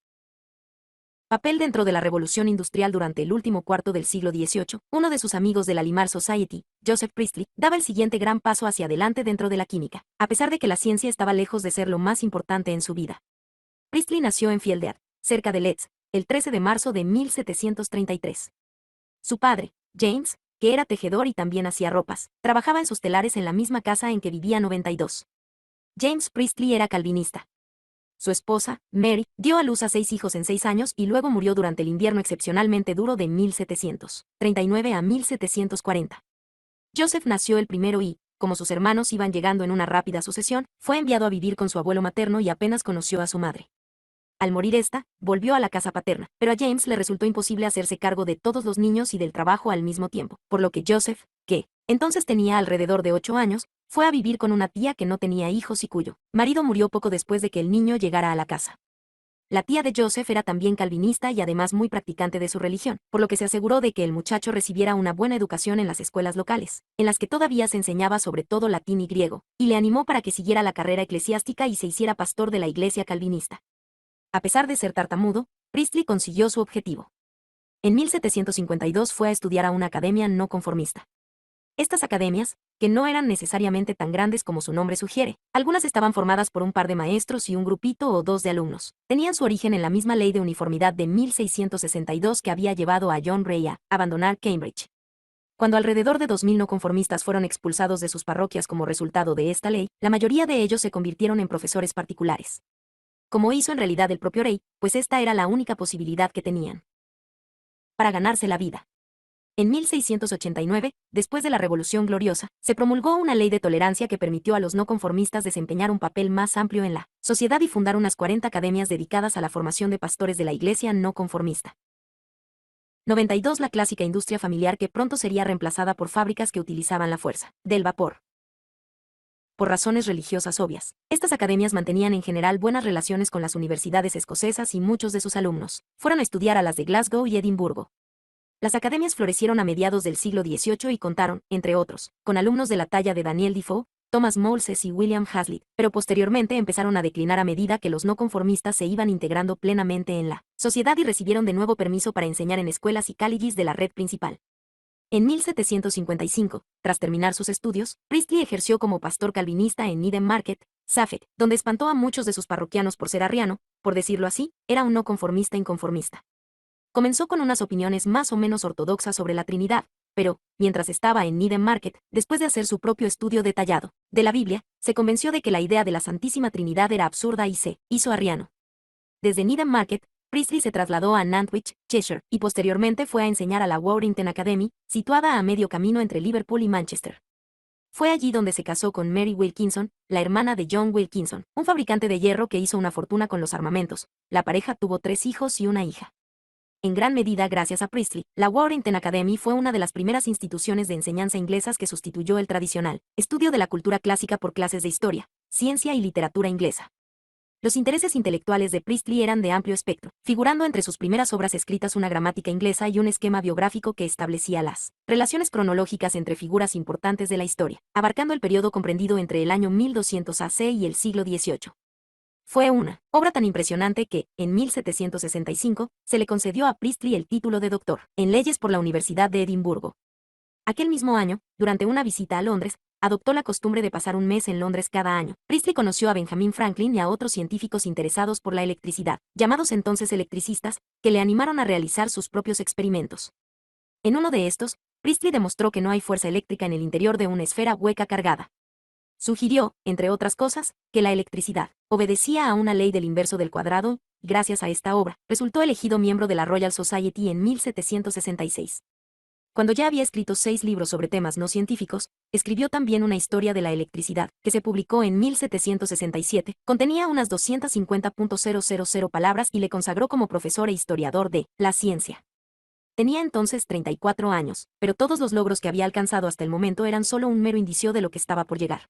Papel dentro de la revolución industrial. Durante el último cuarto del siglo XVIII, uno de sus amigos de la Lunar Society, Joseph Priestley, daba el siguiente gran paso hacia adelante dentro de la química, a pesar de que la ciencia estaba lejos de ser lo más importante en su vida. Priestley nació en Fieldead, cerca de Leeds, el 13 de marzo de 1733. Su padre, James, que era tejedor y también hacía ropas, trabajaba en sus telares en la misma casa en que vivía 92. James Priestley era calvinista. Su esposa, Mary, dio a luz a 6 hijos en 6 años y luego murió durante el invierno excepcionalmente duro de 1739 a 1740. Joseph nació el primero y, como sus hermanos iban llegando en una rápida sucesión, fue enviado a vivir con su abuelo materno y apenas conoció a su madre. Al morir esta, volvió a la casa paterna, pero a James le resultó imposible hacerse cargo de todos los niños y del trabajo al mismo tiempo, por lo que Joseph, que entonces tenía alrededor de 8 años, fue a vivir con una tía que no tenía hijos y cuyo marido murió poco después de que el niño llegara a la casa. La tía de Joseph era también calvinista y además muy practicante de su religión, por lo que se aseguró de que el muchacho recibiera una buena educación en las escuelas locales, en las que todavía se enseñaba sobre todo latín y griego, y le animó para que siguiera la carrera eclesiástica y se hiciera pastor de la iglesia calvinista. A pesar de ser tartamudo, Priestley consiguió su objetivo. En 1752 fue a estudiar a una academia no conformista. Estas academias, que no eran necesariamente tan grandes como su nombre sugiere, algunas estaban formadas por un par de maestros y un grupito o 2 de alumnos, tenían su origen en la misma ley de uniformidad de 1662 que había llevado a John Ray a abandonar Cambridge. Cuando alrededor de 2000 no conformistas fueron expulsados de sus parroquias como resultado de esta ley, la mayoría de ellos se convirtieron en profesores particulares. Como hizo en realidad el propio Rey, pues esta era la única posibilidad que tenían para ganarse la vida. En 1689, después de la Revolución Gloriosa, se promulgó una ley de tolerancia que permitió a los no conformistas desempeñar un papel más amplio en la sociedad y fundar unas 40 academias dedicadas a la formación de pastores de la Iglesia no conformista. 92. La clásica industria familiar que pronto sería reemplazada por fábricas que utilizaban la fuerza del vapor. Por razones religiosas obvias, estas academias mantenían en general buenas relaciones con las universidades escocesas y muchos de sus alumnos fueron a estudiar a las de Glasgow y Edimburgo. Las academias florecieron a mediados del siglo XVIII y contaron, entre otros, con alumnos de la talla de Daniel Defoe, Thomas Moulses y William Hazlitt, pero posteriormente empezaron a declinar a medida que los no conformistas se iban integrando plenamente en la sociedad y recibieron de nuevo permiso para enseñar en escuelas y colleges de la red principal. En 1755, tras terminar sus estudios, Priestley ejerció como pastor calvinista en Needham Market, Suffolk, donde espantó a muchos de sus parroquianos por ser arriano, por decirlo así, era un no conformista inconformista. Comenzó con unas opiniones más o menos ortodoxas sobre la Trinidad, pero, mientras estaba en Needham Market, después de hacer su propio estudio detallado de la Biblia, se convenció de que la idea de la Santísima Trinidad era absurda y se hizo arriano. Desde Needham Market, Priestley se trasladó a Nantwich, Cheshire, y posteriormente fue a enseñar a la Warrington Academy, situada a medio camino entre Liverpool y Manchester. Fue allí donde se casó con Mary Wilkinson, la hermana de John Wilkinson, un fabricante de hierro que hizo una fortuna con los armamentos. La pareja tuvo 3 hijos y una hija. En gran medida gracias a Priestley, la Warrington Academy fue una de las primeras instituciones de enseñanza inglesas que sustituyó el tradicional estudio de la cultura clásica por clases de historia, ciencia y literatura inglesa. Los intereses intelectuales de Priestley eran de amplio espectro, figurando entre sus primeras obras escritas una gramática inglesa y un esquema biográfico que establecía las relaciones cronológicas entre figuras importantes de la historia, abarcando el periodo comprendido entre el año 1200 AC y el siglo XVIII. Fue una obra tan impresionante que, en 1765, se le concedió a Priestley el título de doctor en leyes por la Universidad de Edimburgo. Aquel mismo año, durante una visita a Londres, adoptó la costumbre de pasar un mes en Londres cada año. Priestley conoció a Benjamin Franklin y a otros científicos interesados por la electricidad, llamados entonces electricistas, que le animaron a realizar sus propios experimentos. En uno de estos, Priestley demostró que no hay fuerza eléctrica en el interior de una esfera hueca cargada. Sugirió, entre otras cosas, que la electricidad obedecía a una ley del inverso del cuadrado, y gracias a esta obra, resultó elegido miembro de la Royal Society en 1766. Cuando ya había escrito 6 libros sobre temas no científicos, escribió también una historia de la electricidad, que se publicó en 1767, contenía unas 250.000 palabras y le consagró como profesor e historiador de la ciencia. Tenía entonces 34 años, pero todos los logros que había alcanzado hasta el momento eran solo un mero indicio de lo que estaba por llegar.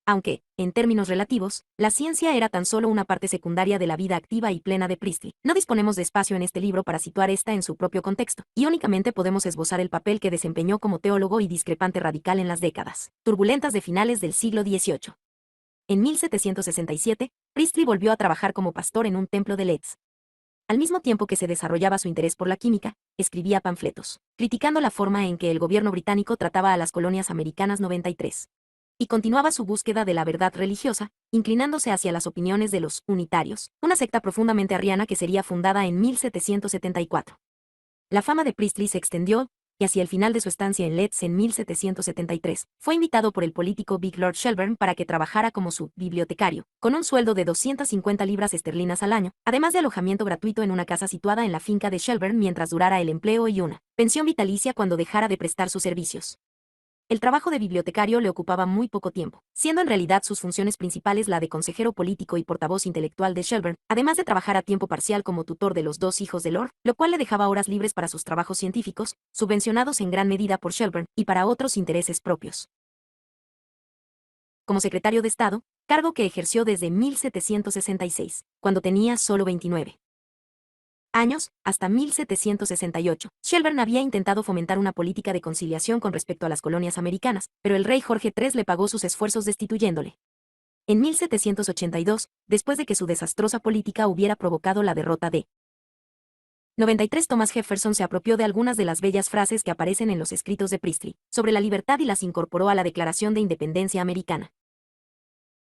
Aunque, en términos relativos, la ciencia era tan solo una parte secundaria de la vida activa y plena de Priestley, no disponemos de espacio en este libro para situar esta en su propio contexto, y únicamente podemos esbozar el papel que desempeñó como teólogo y discrepante radical en las décadas turbulentas de finales del siglo XVIII. En 1767, Priestley volvió a trabajar como pastor en un templo de Leeds. Al mismo tiempo que se desarrollaba su interés por la química, escribía panfletos, criticando la forma en que el gobierno británico trataba a las colonias americanas 93. Y continuaba su búsqueda de la verdad religiosa, inclinándose hacia las opiniones de los unitarios, una secta profundamente arriana que sería fundada en 1774. La fama de Priestley se extendió, y hacia el final de su estancia en Leeds en 1773, fue invitado por el político Big Lord Shelburne para que trabajara como su bibliotecario, con un sueldo de 250 libras esterlinas al año, además de alojamiento gratuito en una casa situada en la finca de Shelburne mientras durara el empleo y una pensión vitalicia cuando dejara de prestar sus servicios. El trabajo de bibliotecario le ocupaba muy poco tiempo, siendo en realidad sus funciones principales la de consejero político y portavoz intelectual de Shelburne, además de trabajar a tiempo parcial como tutor de los 2 hijos de Lord, lo cual le dejaba horas libres para sus trabajos científicos, subvencionados en gran medida por Shelburne, y para otros intereses propios. Como secretario de Estado, cargo que ejerció desde 1766, cuando tenía solo 29 años, hasta 1768, Shelburne había intentado fomentar una política de conciliación con respecto a las colonias americanas, pero el rey Jorge III le pagó sus esfuerzos destituyéndole. En 1782, después de que su desastrosa política hubiera provocado la derrota de 93, Thomas Jefferson se apropió de algunas de las bellas frases que aparecen en los escritos de Priestley sobre la libertad y las incorporó a la Declaración de Independencia Americana.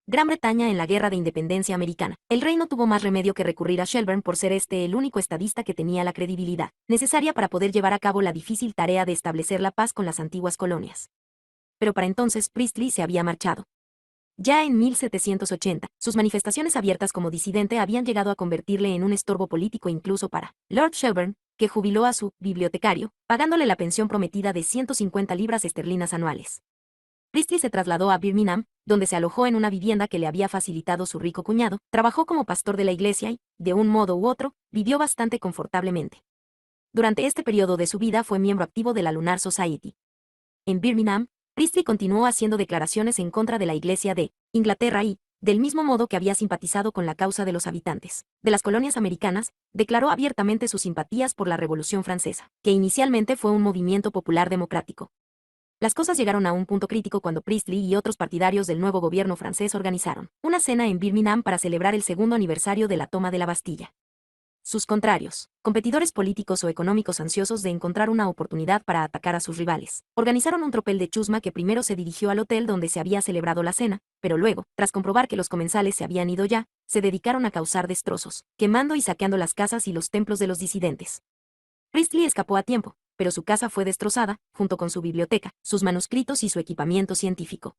Gran Bretaña en la Guerra de Independencia Americana. El rey no tuvo más remedio que recurrir a Shelburne por ser este el único estadista que tenía la credibilidad necesaria para poder llevar a cabo la difícil tarea de establecer la paz con las antiguas colonias. Pero para entonces Priestley se había marchado. Ya en 1780, sus manifestaciones abiertas como disidente habían llegado a convertirle en un estorbo político incluso para Lord Shelburne, que jubiló a su bibliotecario, pagándole la pensión prometida de 150 libras esterlinas anuales. Priestley se trasladó a Birmingham, donde se alojó en una vivienda que le había facilitado su rico cuñado, trabajó como pastor de la iglesia y, de un modo u otro, vivió bastante confortablemente. Durante este periodo de su vida fue miembro activo de la Lunar Society. En Birmingham, Priestley continuó haciendo declaraciones en contra de la Iglesia de Inglaterra y, del mismo modo que había simpatizado con la causa de los habitantes de las colonias americanas, declaró abiertamente sus simpatías por la Revolución Francesa, que inicialmente fue un movimiento popular democrático. Las cosas llegaron a un punto crítico cuando Priestley y otros partidarios del nuevo gobierno francés organizaron una cena en Birmingham para celebrar el segundo aniversario de la toma de la Bastilla. Sus contrarios, competidores políticos o económicos ansiosos de encontrar una oportunidad para atacar a sus rivales, organizaron un tropel de chusma que primero se dirigió al hotel donde se había celebrado la cena, pero luego, tras comprobar que los comensales se habían ido ya, se dedicaron a causar destrozos, quemando y saqueando las casas y los templos de los disidentes. Priestley escapó a tiempo, pero su casa fue destrozada, junto con su biblioteca, sus manuscritos y su equipamiento científico.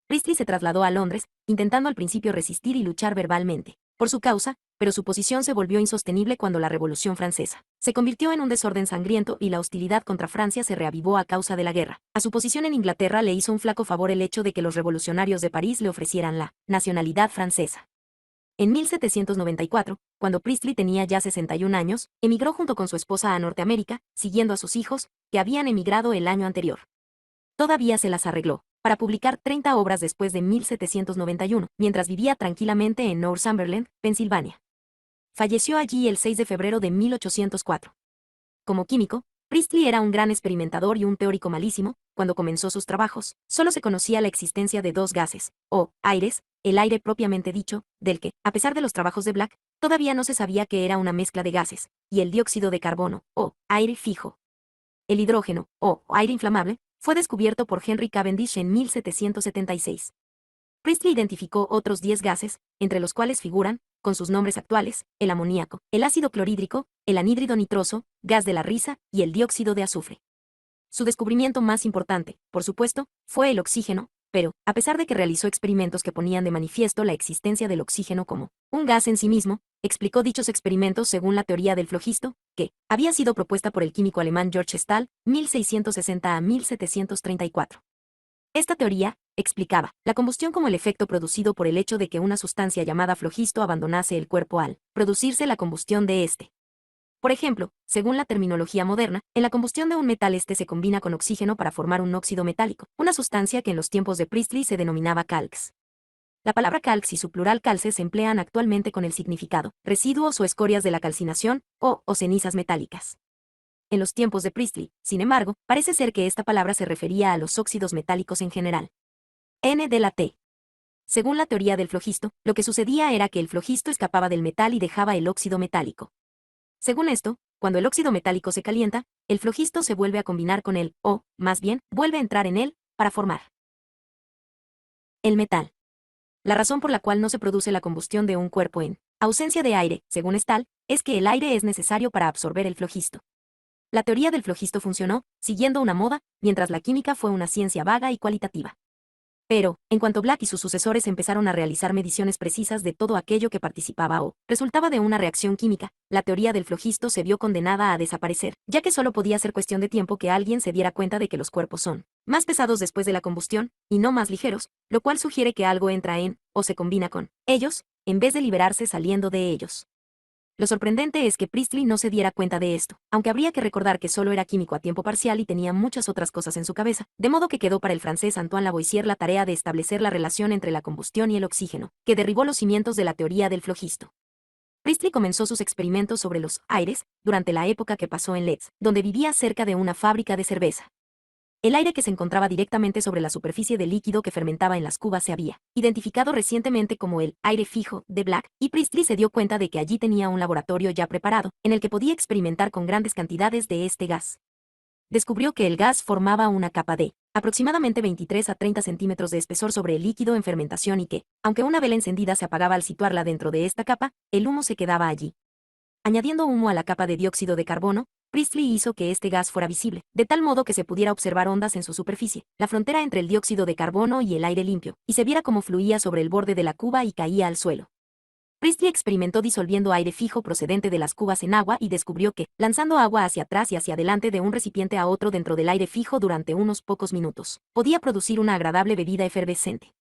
Priestley se trasladó a Londres, intentando al principio resistir y luchar verbalmente, por su causa, pero su posición se volvió insostenible cuando la Revolución Francesa se convirtió en un desorden sangriento y la hostilidad contra Francia se reavivó a causa de la guerra. A su posición en Inglaterra le hizo un flaco favor el hecho de que los revolucionarios de París le ofrecieran la nacionalidad francesa. En 1794, cuando Priestley tenía ya 61 años, emigró junto con su esposa a Norteamérica, siguiendo a sus hijos, que habían emigrado el año anterior. Todavía se las arregló para publicar 30 obras después de 1791, mientras vivía tranquilamente en Northumberland, Pensilvania. Falleció allí el 6 de febrero de 1804. Como químico, Priestley era un gran experimentador y un teórico malísimo. Cuando comenzó sus trabajos, solo se conocía la existencia de dos gases, o aires, el aire propiamente dicho, del que, a pesar de los trabajos de Black, todavía no se sabía que era una mezcla de gases, y el dióxido de carbono, o aire fijo. El hidrógeno, o aire inflamable, fue descubierto por Henry Cavendish en 1776. Priestley identificó otros 10 gases, entre los cuales figuran, con sus nombres actuales, el amoníaco, el ácido clorhídrico, el anhídrido nitroso, gas de la risa y el dióxido de azufre. Su descubrimiento más importante, por supuesto, fue el oxígeno, pero, a pesar de que realizó experimentos que ponían de manifiesto la existencia del oxígeno como un gas en sí mismo, explicó dichos experimentos según la teoría del flogisto, que había sido propuesta por el químico alemán George Stahl, 1660 a 1734. Esta teoría explicaba la combustión como el efecto producido por el hecho de que una sustancia llamada flogisto abandonase el cuerpo al producirse la combustión de este. Por ejemplo, según la terminología moderna, en la combustión de un metal este se combina con oxígeno para formar un óxido metálico, una sustancia que en los tiempos de Priestley se denominaba calx. La palabra calx y su plural calces se emplean actualmente con el significado residuos o escorias de la calcinación o cenizas metálicas. En los tiempos de Priestley, sin embargo, parece ser que esta palabra se refería a los óxidos metálicos en general. N de la T. Según la teoría del flogisto, lo que sucedía era que el flogisto escapaba del metal y dejaba el óxido metálico. Según esto, cuando el óxido metálico se calienta, el flogisto se vuelve a combinar con él, o, más bien, vuelve a entrar en él, para formar el metal. La razón por la cual no se produce la combustión de un cuerpo en ausencia de aire, según Stahl, es que el aire es necesario para absorber el flogisto. La teoría del flogisto funcionó, siguiendo una moda, mientras la química fue una ciencia vaga y cualitativa. Pero, en cuanto Black y sus sucesores empezaron a realizar mediciones precisas de todo aquello que participaba o resultaba de una reacción química, la teoría del flogisto se vio condenada a desaparecer, ya que solo podía ser cuestión de tiempo que alguien se diera cuenta de que los cuerpos son más pesados después de la combustión, y no más ligeros, lo cual sugiere que algo entra en, o se combina con, ellos, en vez de liberarse saliendo de ellos. Lo sorprendente es que Priestley no se diera cuenta de esto, aunque habría que recordar que solo era químico a tiempo parcial y tenía muchas otras cosas en su cabeza, de modo que quedó para el francés Antoine Lavoisier la tarea de establecer la relación entre la combustión y el oxígeno, que derribó los cimientos de la teoría del flogisto. Priestley comenzó sus experimentos sobre los aires durante la época que pasó en Leeds, donde vivía cerca de una fábrica de cerveza. El aire que se encontraba directamente sobre la superficie del líquido que fermentaba en las cubas se había identificado recientemente como el aire fijo de Black, y Priestley se dio cuenta de que allí tenía un laboratorio ya preparado, en el que podía experimentar con grandes cantidades de este gas. Descubrió que el gas formaba una capa de aproximadamente 23 a 30 centímetros de espesor sobre el líquido en fermentación y que, aunque una vela encendida se apagaba al situarla dentro de esta capa, el humo se quedaba allí. Añadiendo humo a la capa de dióxido de carbono, Priestley hizo que este gas fuera visible, de tal modo que se pudiera observar ondas en su superficie, la frontera entre el dióxido de carbono y el aire limpio, y se viera cómo fluía sobre el borde de la cuba y caía al suelo. Priestley experimentó disolviendo aire fijo procedente de las cubas en agua y descubrió que, lanzando agua hacia atrás y hacia adelante de un recipiente a otro dentro del aire fijo durante unos pocos minutos, podía producir una agradable bebida efervescente.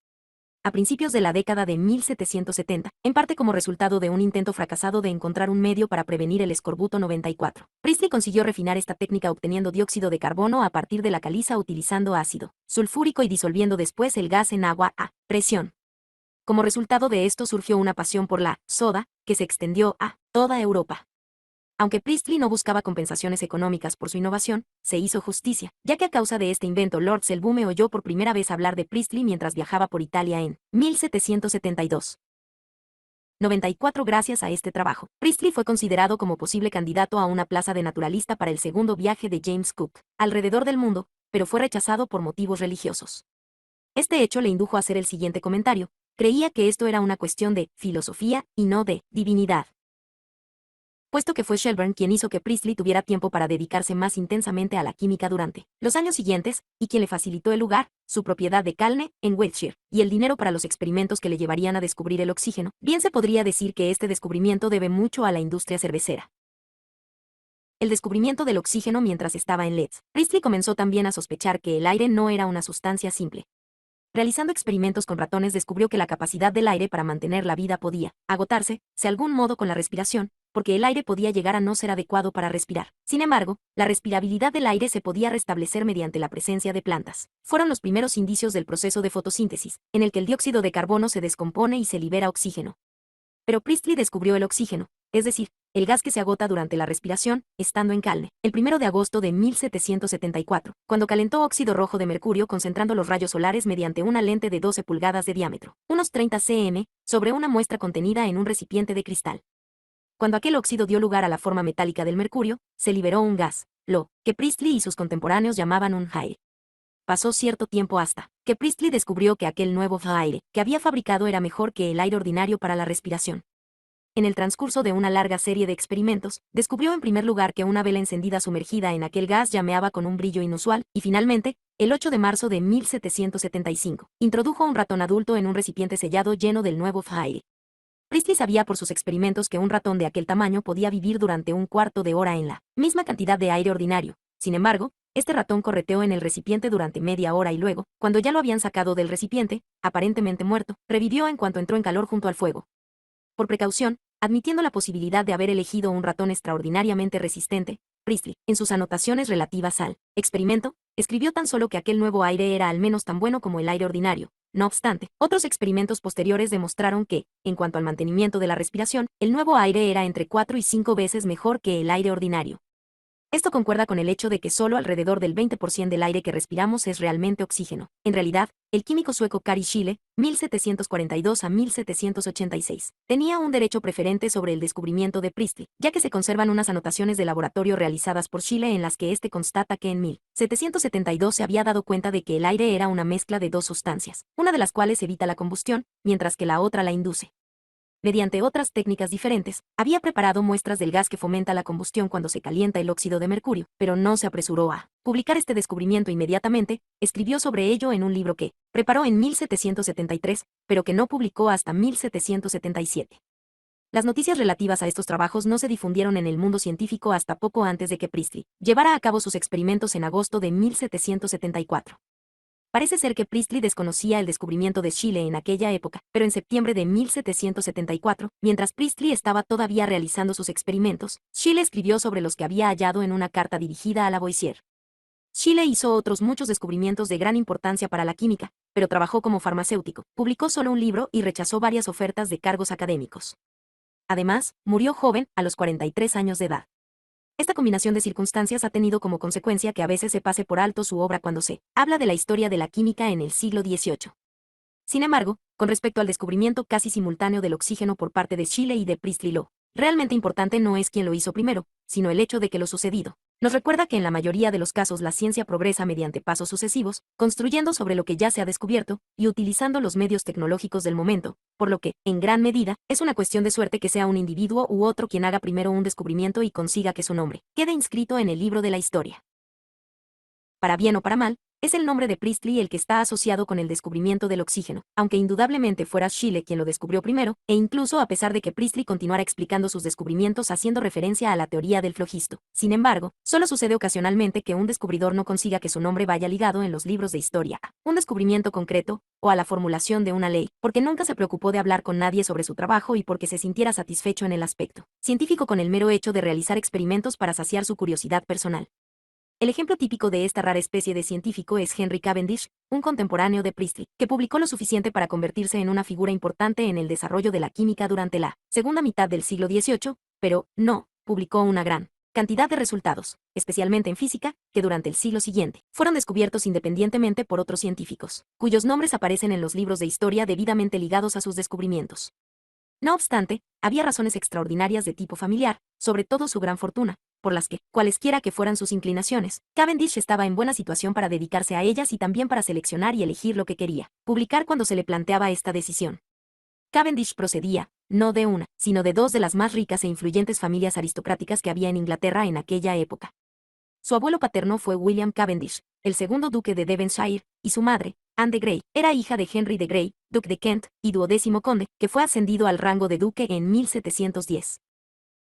A principios de la década de 1770, en parte como resultado de un intento fracasado de encontrar un medio para prevenir el escorbuto 94. Priestley consiguió refinar esta técnica obteniendo dióxido de carbono a partir de la caliza utilizando ácido sulfúrico y disolviendo después el gas en agua a presión. Como resultado de esto surgió una pasión por la soda, que se extendió a toda Europa. Aunque Priestley no buscaba compensaciones económicas por su innovación, se hizo justicia, ya que a causa de este invento Lord Selboom oyó por primera vez hablar de Priestley mientras viajaba por Italia en 1772. 94. Gracias a este trabajo, Priestley fue considerado como posible candidato a una plaza de naturalista para el segundo viaje de James Cook alrededor del mundo, pero fue rechazado por motivos religiosos. Este hecho le indujo a hacer el siguiente comentario: creía que esto era una cuestión de filosofía y no de divinidad. puesto que fue Shelburne quien hizo que Priestley tuviera tiempo para dedicarse más intensamente a la química durante los años siguientes, y quien le facilitó el lugar, su propiedad de Calne, en Wiltshire, y el dinero para los experimentos que le llevarían a descubrir el oxígeno. Bien se podría decir que este descubrimiento debe mucho a la industria cervecera. El descubrimiento del oxígeno mientras estaba en Leeds. Priestley comenzó también a sospechar que el aire no era una sustancia simple. Realizando experimentos con ratones descubrió que la capacidad del aire para mantener la vida podía agotarse, de algún modo con la respiración, porque el aire podía llegar a no ser adecuado para respirar. Sin embargo, la respirabilidad del aire se podía restablecer mediante la presencia de plantas. Fueron los primeros indicios del proceso de fotosíntesis, en el que el dióxido de carbono se descompone y se libera oxígeno. Pero Priestley descubrió el oxígeno, es decir, el gas que se agota durante la respiración, estando en Calne, el 1 de agosto de 1774, cuando calentó óxido rojo de mercurio concentrando los rayos solares mediante una lente de 12 pulgadas de diámetro, unos 30 cm, sobre una muestra contenida en un recipiente de cristal. Cuando aquel óxido dio lugar a la forma metálica del mercurio, se liberó un gas, lo que Priestley y sus contemporáneos llamaban un aire. Pasó cierto tiempo hasta que Priestley descubrió que aquel nuevo aire que había fabricado era mejor que el aire ordinario para la respiración. En el transcurso de una larga serie de experimentos, descubrió en primer lugar que una vela encendida sumergida en aquel gas llameaba con un brillo inusual, y finalmente, el 8 de marzo de 1775, introdujo un ratón adulto en un recipiente sellado lleno del nuevo aire. Priestley sabía por sus experimentos que un ratón de aquel tamaño podía vivir durante un cuarto de hora en la misma cantidad de aire ordinario. Sin embargo, este ratón correteó en el recipiente durante media hora y luego, cuando ya lo habían sacado del recipiente, aparentemente muerto, revivió en cuanto entró en calor junto al fuego. Por precaución, admitiendo la posibilidad de haber elegido un ratón extraordinariamente resistente, Priestley, en sus anotaciones relativas al experimento, escribió tan solo que aquel nuevo aire era al menos tan bueno como el aire ordinario. No obstante, otros experimentos posteriores demostraron que, en cuanto al mantenimiento de la respiración, el nuevo aire era entre 4 y 5 veces mejor que el aire ordinario. Esto concuerda con el hecho de que solo alrededor del 20% del aire que respiramos es realmente oxígeno. En realidad, el químico sueco Kari Schiele, 1742 a 1786, tenía un derecho preferente sobre el descubrimiento de Priestley, ya que se conservan unas anotaciones de laboratorio realizadas por Schiele en las que éste constata que en 1772 se había dado cuenta de que el aire era una mezcla de dos sustancias, una de las cuales evita la combustión, mientras que la otra la induce. Mediante otras técnicas diferentes, había preparado muestras del gas que fomenta la combustión cuando se calienta el óxido de mercurio, pero no se apresuró a publicar este descubrimiento inmediatamente. Escribió sobre ello en un libro que preparó en 1773, pero que no publicó hasta 1777. Las noticias relativas a estos trabajos no se difundieron en el mundo científico hasta poco antes de que Priestley llevara a cabo sus experimentos en agosto de 1774. Parece ser que Priestley desconocía el descubrimiento de Schiele en aquella época, pero en septiembre de 1774, mientras Priestley estaba todavía realizando sus experimentos, Schiele escribió sobre los que había hallado en una carta dirigida a Lavoisier. Schiele hizo otros muchos descubrimientos de gran importancia para la química, pero trabajó como farmacéutico, publicó solo un libro y rechazó varias ofertas de cargos académicos. Además, murió joven, a los 43 años de edad. Esta combinación de circunstancias ha tenido como consecuencia que a veces se pase por alto su obra cuando se habla de la historia de la química en el siglo XVIII. Sin embargo, con respecto al descubrimiento casi simultáneo del oxígeno por parte de Schiele y de Priestley, lo realmente importante no es quién lo hizo primero, sino el hecho de que lo sucedido nos recuerda que en la mayoría de los casos la ciencia progresa mediante pasos sucesivos, construyendo sobre lo que ya se ha descubierto y utilizando los medios tecnológicos del momento, por lo que, en gran medida, es una cuestión de suerte que sea un individuo u otro quien haga primero un descubrimiento y consiga que su nombre quede inscrito en el libro de la historia. Para bien o para mal, es el nombre de Priestley el que está asociado con el descubrimiento del oxígeno, aunque indudablemente fuera Schiele quien lo descubrió primero, e incluso a pesar de que Priestley continuara explicando sus descubrimientos haciendo referencia a la teoría del flogisto. Sin embargo, solo sucede ocasionalmente que un descubridor no consiga que su nombre vaya ligado en los libros de historia a un descubrimiento concreto, o a la formulación de una ley, porque nunca se preocupó de hablar con nadie sobre su trabajo y porque se sintiera satisfecho en el aspecto científico con el mero hecho de realizar experimentos para saciar su curiosidad personal. El ejemplo típico de esta rara especie de científico es Henry Cavendish, un contemporáneo de Priestley, que publicó lo suficiente para convertirse en una figura importante en el desarrollo de la química durante la segunda mitad del siglo XVIII, pero no publicó una gran cantidad de resultados, especialmente en física, que durante el siglo siguiente fueron descubiertos independientemente por otros científicos, cuyos nombres aparecen en los libros de historia debidamente ligados a sus descubrimientos. No obstante, había razones extraordinarias de tipo familiar, sobre todo su gran fortuna, por las que, cualesquiera que fueran sus inclinaciones, Cavendish estaba en buena situación para dedicarse a ellas y también para seleccionar y elegir lo que quería publicar cuando se le planteaba esta decisión. Cavendish procedía, no de una, sino de dos de las más ricas e influyentes familias aristocráticas que había en Inglaterra en aquella época. Su abuelo paterno fue William Cavendish, el segundo duque de Devonshire, y su madre, Anne de Grey, era hija de Henry de Grey, duque de Kent, y 12º conde, que fue ascendido al rango de duque en 1710.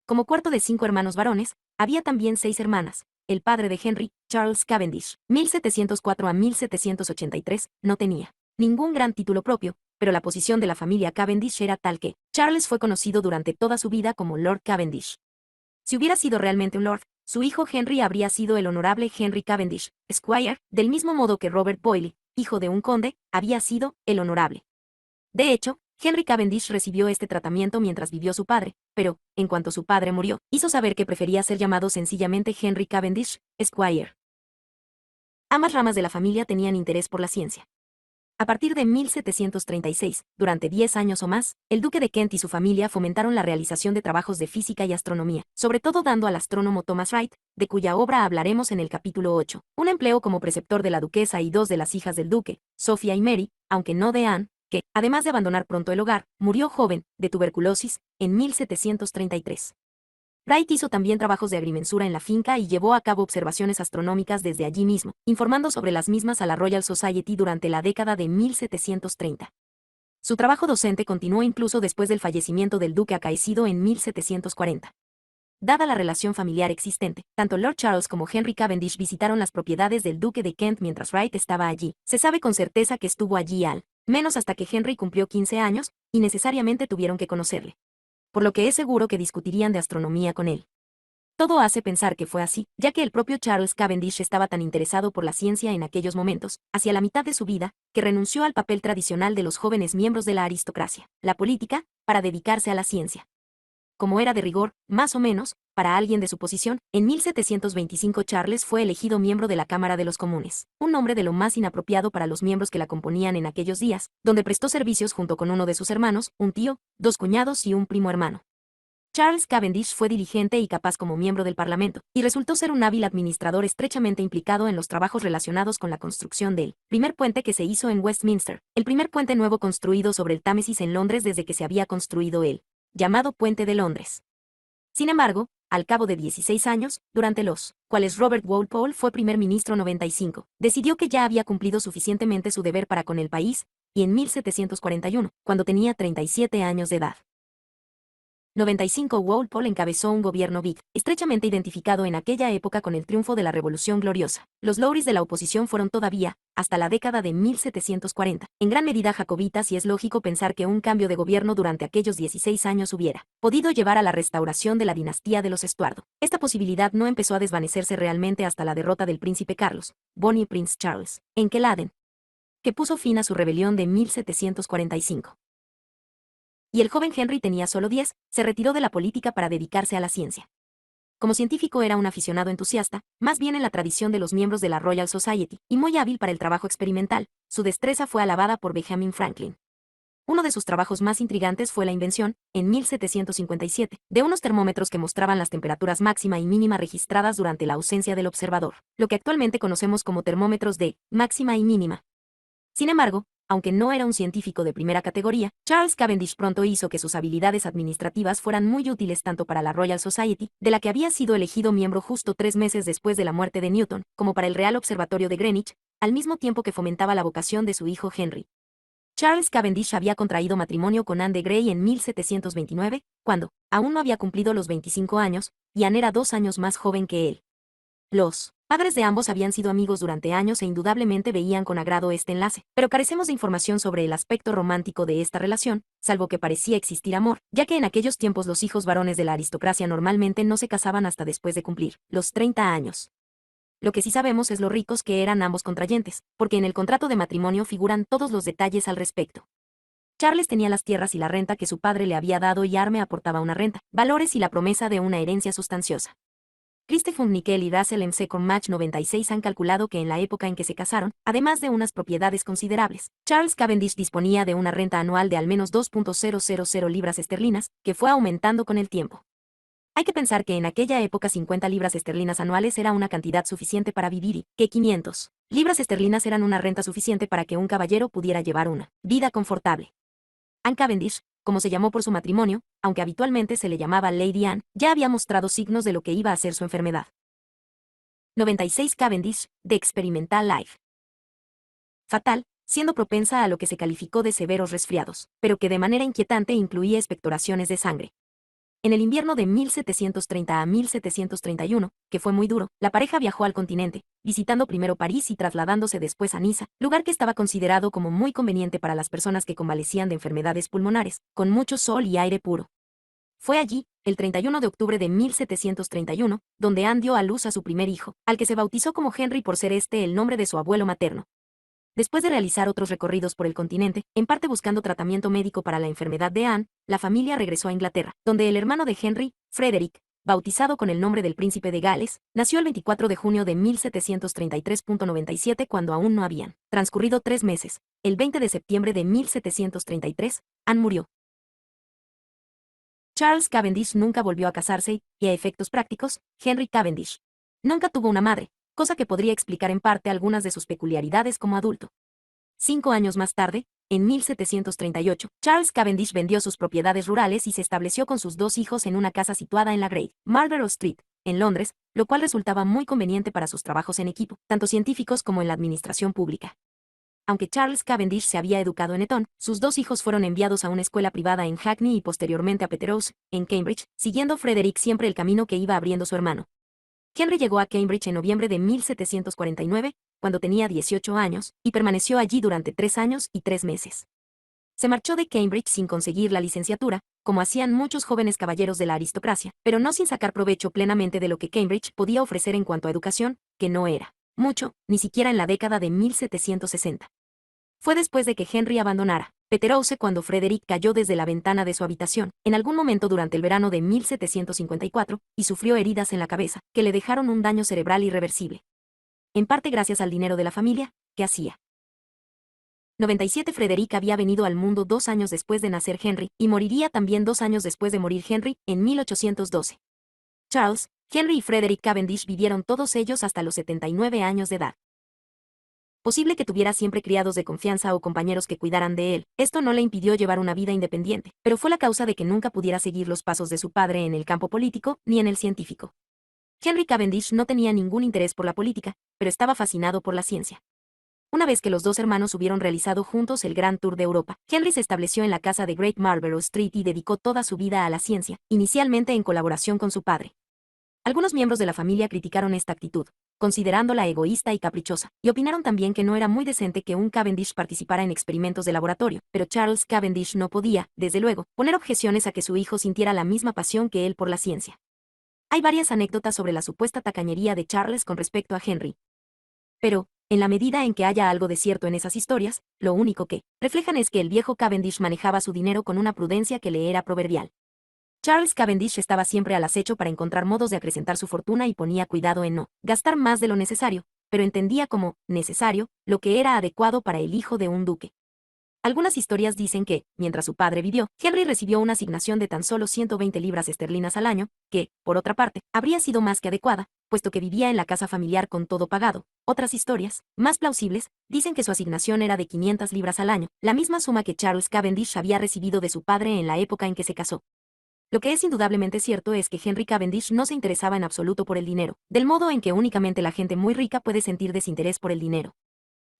Como cuarto de 5 hermanos varones, había también 6 hermanas. El padre de Henry, Charles Cavendish, 1704 a 1783, no tenía ningún gran título propio, pero la posición de la familia Cavendish era tal que Charles fue conocido durante toda su vida como Lord Cavendish. Si hubiera sido realmente un lord, su hijo Henry habría sido el honorable Henry Cavendish, Esquire, del mismo modo que Robert Boyle, hijo de un conde, había sido el honorable. De hecho, Henry Cavendish recibió este tratamiento mientras vivió su padre, pero, en cuanto su padre murió, hizo saber que prefería ser llamado sencillamente Henry Cavendish, Esquire. Ambas ramas de la familia tenían interés por la ciencia. A partir de 1736, durante 10 años o más, el duque de Kent y su familia fomentaron la realización de trabajos de física y astronomía, sobre todo dando al astrónomo Thomas Wright, de cuya obra hablaremos en el capítulo 8, un empleo como preceptor de la duquesa y dos de las hijas del duque, Sophia y Mary, aunque no de Anne, que, además de abandonar pronto el hogar, murió joven, de tuberculosis, en 1733. Wright hizo también trabajos de agrimensura en la finca y llevó a cabo observaciones astronómicas desde allí mismo, informando sobre las mismas a la Royal Society durante la década de 1730. Su trabajo docente continuó incluso después del fallecimiento del duque acaecido en 1740. Dada la relación familiar existente, tanto Lord Charles como Henry Cavendish visitaron las propiedades del duque de Kent mientras Wright estaba allí. Se sabe con certeza que estuvo allí al menos hasta que Henry cumplió 15 años, y necesariamente tuvieron que conocerle. Por lo que es seguro que discutirían de astronomía con él. Todo hace pensar que fue así, ya que el propio Charles Cavendish estaba tan interesado por la ciencia en aquellos momentos, hacia la mitad de su vida, que renunció al papel tradicional de los jóvenes miembros de la aristocracia, la política, para dedicarse a la ciencia. Como era de rigor, más o menos, para alguien de su posición, en 1725 Charles fue elegido miembro de la Cámara de los Comunes, un nombre de lo más inapropiado para los miembros que la componían en aquellos días, donde prestó servicios junto con uno de sus hermanos, un tío, 2 cuñados y un primo hermano. Charles Cavendish fue diligente y capaz como miembro del Parlamento, y resultó ser un hábil administrador estrechamente implicado en los trabajos relacionados con la construcción del primer puente que se hizo en Westminster, el primer puente nuevo construido sobre el Támesis en Londres desde que se había construido el llamado Puente de Londres. Sin embargo, al cabo de 16 años, durante los cuales Robert Walpole fue primer ministro 95, decidió que ya había cumplido suficientemente su deber para con el país, y en 1741, cuando tenía 37 años de edad. 95 Walpole encabezó un gobierno Whig, estrechamente identificado en aquella época con el triunfo de la Revolución Gloriosa. Los Lowries de la oposición fueron todavía, hasta la década de 1740, en gran medida jacobitas, y es lógico pensar que un cambio de gobierno durante aquellos 16 años hubiera podido llevar a la restauración de la dinastía de los Estuardo. Esta posibilidad no empezó a desvanecerse realmente hasta la derrota del príncipe Carlos, Bonnie Prince Charles, en Culloden, que puso fin a su rebelión de 1745. Y el joven Henry tenía solo 10, se retiró de la política para dedicarse a la ciencia. Como científico era un aficionado entusiasta, más bien en la tradición de los miembros de la Royal Society, y muy hábil para el trabajo experimental. Su destreza fue alabada por Benjamin Franklin. Uno de sus trabajos más intrigantes fue la invención, en 1757, de unos termómetros que mostraban las temperaturas máxima y mínima registradas durante la ausencia del observador, lo que actualmente conocemos como termómetros de máxima y mínima. Sin embargo, aunque no era un científico de primera categoría, Charles Cavendish pronto hizo que sus habilidades administrativas fueran muy útiles tanto para la Royal Society, de la que había sido elegido miembro justo 3 meses después de la muerte de Newton, como para el Real Observatorio de Greenwich, al mismo tiempo que fomentaba la vocación de su hijo Henry. Charles Cavendish había contraído matrimonio con Anne de Grey en 1729, cuando aún no había cumplido los 25 años, y Anne era 2 años más joven que él. Los padres de ambos habían sido amigos durante años e indudablemente veían con agrado este enlace, pero carecemos de información sobre el aspecto romántico de esta relación, salvo que parecía existir amor, ya que en aquellos tiempos los hijos varones de la aristocracia normalmente no se casaban hasta después de cumplir los 30 años. Lo que sí sabemos es lo ricos que eran ambos contrayentes, porque en el contrato de matrimonio figuran todos los detalles al respecto. Charles tenía las tierras y la renta que su padre le había dado, y Arme aportaba una renta, valores y la promesa de una herencia sustanciosa. Christopher Nickel y Russell en Second Match 96 han calculado que en la época en que se casaron, además de unas propiedades considerables, Charles Cavendish disponía de una renta anual de al menos 2.000 libras esterlinas, que fue aumentando con el tiempo. Hay que pensar que en aquella época 50 libras esterlinas anuales era una cantidad suficiente para vivir y que 500 libras esterlinas eran una renta suficiente para que un caballero pudiera llevar una vida confortable. Anne Cavendish, como se llamó por su matrimonio, aunque habitualmente se le llamaba Lady Anne, ya había mostrado signos de lo que iba a ser su enfermedad. 96 Cavendish, de Experimental Life. Fatal, siendo propensa a lo que se calificó de severos resfriados, pero que de manera inquietante incluía expectoraciones de sangre. En el invierno de 1730 a 1731, que fue muy duro, la pareja viajó al continente, visitando primero París y trasladándose después a Niza, lugar que estaba considerado como muy conveniente para las personas que convalecían de enfermedades pulmonares, con mucho sol y aire puro. Fue allí, el 31 de octubre de 1731, donde Anne dio a luz a su primer hijo, al que se bautizó como Henry por ser este el nombre de su abuelo materno. Después de realizar otros recorridos por el continente, en parte buscando tratamiento médico para la enfermedad de Anne, la familia regresó a Inglaterra, donde el hermano de Henry, Frederick, bautizado con el nombre del príncipe de Gales, nació el 24 de junio de 1733.97 cuando aún no habían transcurrido 3 meses. El 20 de septiembre de 1733, Anne murió. Charles Cavendish nunca volvió a casarse y, a efectos prácticos, Henry Cavendish nunca tuvo una madre, cosa que podría explicar en parte algunas de sus peculiaridades como adulto. 5 años más tarde, en 1738, Charles Cavendish vendió sus propiedades rurales y se estableció con sus 2 hijos en una casa situada en la Great Marlborough Street, en Londres, lo cual resultaba muy conveniente para sus trabajos en equipo, tanto científicos como en la administración pública. Aunque Charles Cavendish se había educado en Eton, sus 2 hijos fueron enviados a una escuela privada en Hackney y posteriormente a Peterhouse, en Cambridge, siguiendo Frederick siempre el camino que iba abriendo su hermano. Henry llegó a Cambridge en noviembre de 1749, cuando tenía 18 años, y permaneció allí durante 3 años y 3 meses. Se marchó de Cambridge sin conseguir la licenciatura, como hacían muchos jóvenes caballeros de la aristocracia, pero no sin sacar provecho plenamente de lo que Cambridge podía ofrecer en cuanto a educación, que no era mucho, ni siquiera en la década de 1760. Fue después de que Henry abandonara Peterhouse cuando Frederick cayó desde la ventana de su habitación, en algún momento durante el verano de 1754, y sufrió heridas en la cabeza, que le dejaron un daño cerebral irreversible. En parte gracias al dinero de la familia, que hacía. 97 Frederick había venido al mundo 2 años después de nacer Henry, y moriría también 2 años después de morir Henry, en 1812. Charles, Henry y Frederick Cavendish vivieron todos ellos hasta los 79 años de edad. Posible que tuviera siempre criados de confianza o compañeros que cuidaran de él, esto no le impidió llevar una vida independiente, pero fue la causa de que nunca pudiera seguir los pasos de su padre en el campo político ni en el científico. Henry Cavendish no tenía ningún interés por la política, pero estaba fascinado por la ciencia. Una vez que los 2 hermanos hubieron realizado juntos el Gran Tour de Europa, Henry se estableció en la casa de Great Marlborough Street y dedicó toda su vida a la ciencia, inicialmente en colaboración con su padre. Algunos miembros de la familia criticaron esta actitud, considerándola egoísta y caprichosa, y opinaron también que no era muy decente que un Cavendish participara en experimentos de laboratorio, pero Charles Cavendish no podía, desde luego, poner objeciones a que su hijo sintiera la misma pasión que él por la ciencia. Hay varias anécdotas sobre la supuesta tacañería de Charles con respecto a Henry. Pero, en la medida en que haya algo de cierto en esas historias, lo único que reflejan es que el viejo Cavendish manejaba su dinero con una prudencia que le era proverbial. Charles Cavendish estaba siempre al acecho para encontrar modos de acrecentar su fortuna y ponía cuidado en no gastar más de lo necesario, pero entendía como necesario lo que era adecuado para el hijo de un duque. Algunas historias dicen que, mientras su padre vivió, Henry recibió una asignación de tan solo 120 libras esterlinas al año, que, por otra parte, habría sido más que adecuada, puesto que vivía en la casa familiar con todo pagado. Otras historias, más plausibles, dicen que su asignación era de 500 libras al año, la misma suma que Charles Cavendish había recibido de su padre en la época en que se casó. Lo que es indudablemente cierto es que Henry Cavendish no se interesaba en absoluto por el dinero, del modo en que únicamente la gente muy rica puede sentir desinterés por el dinero.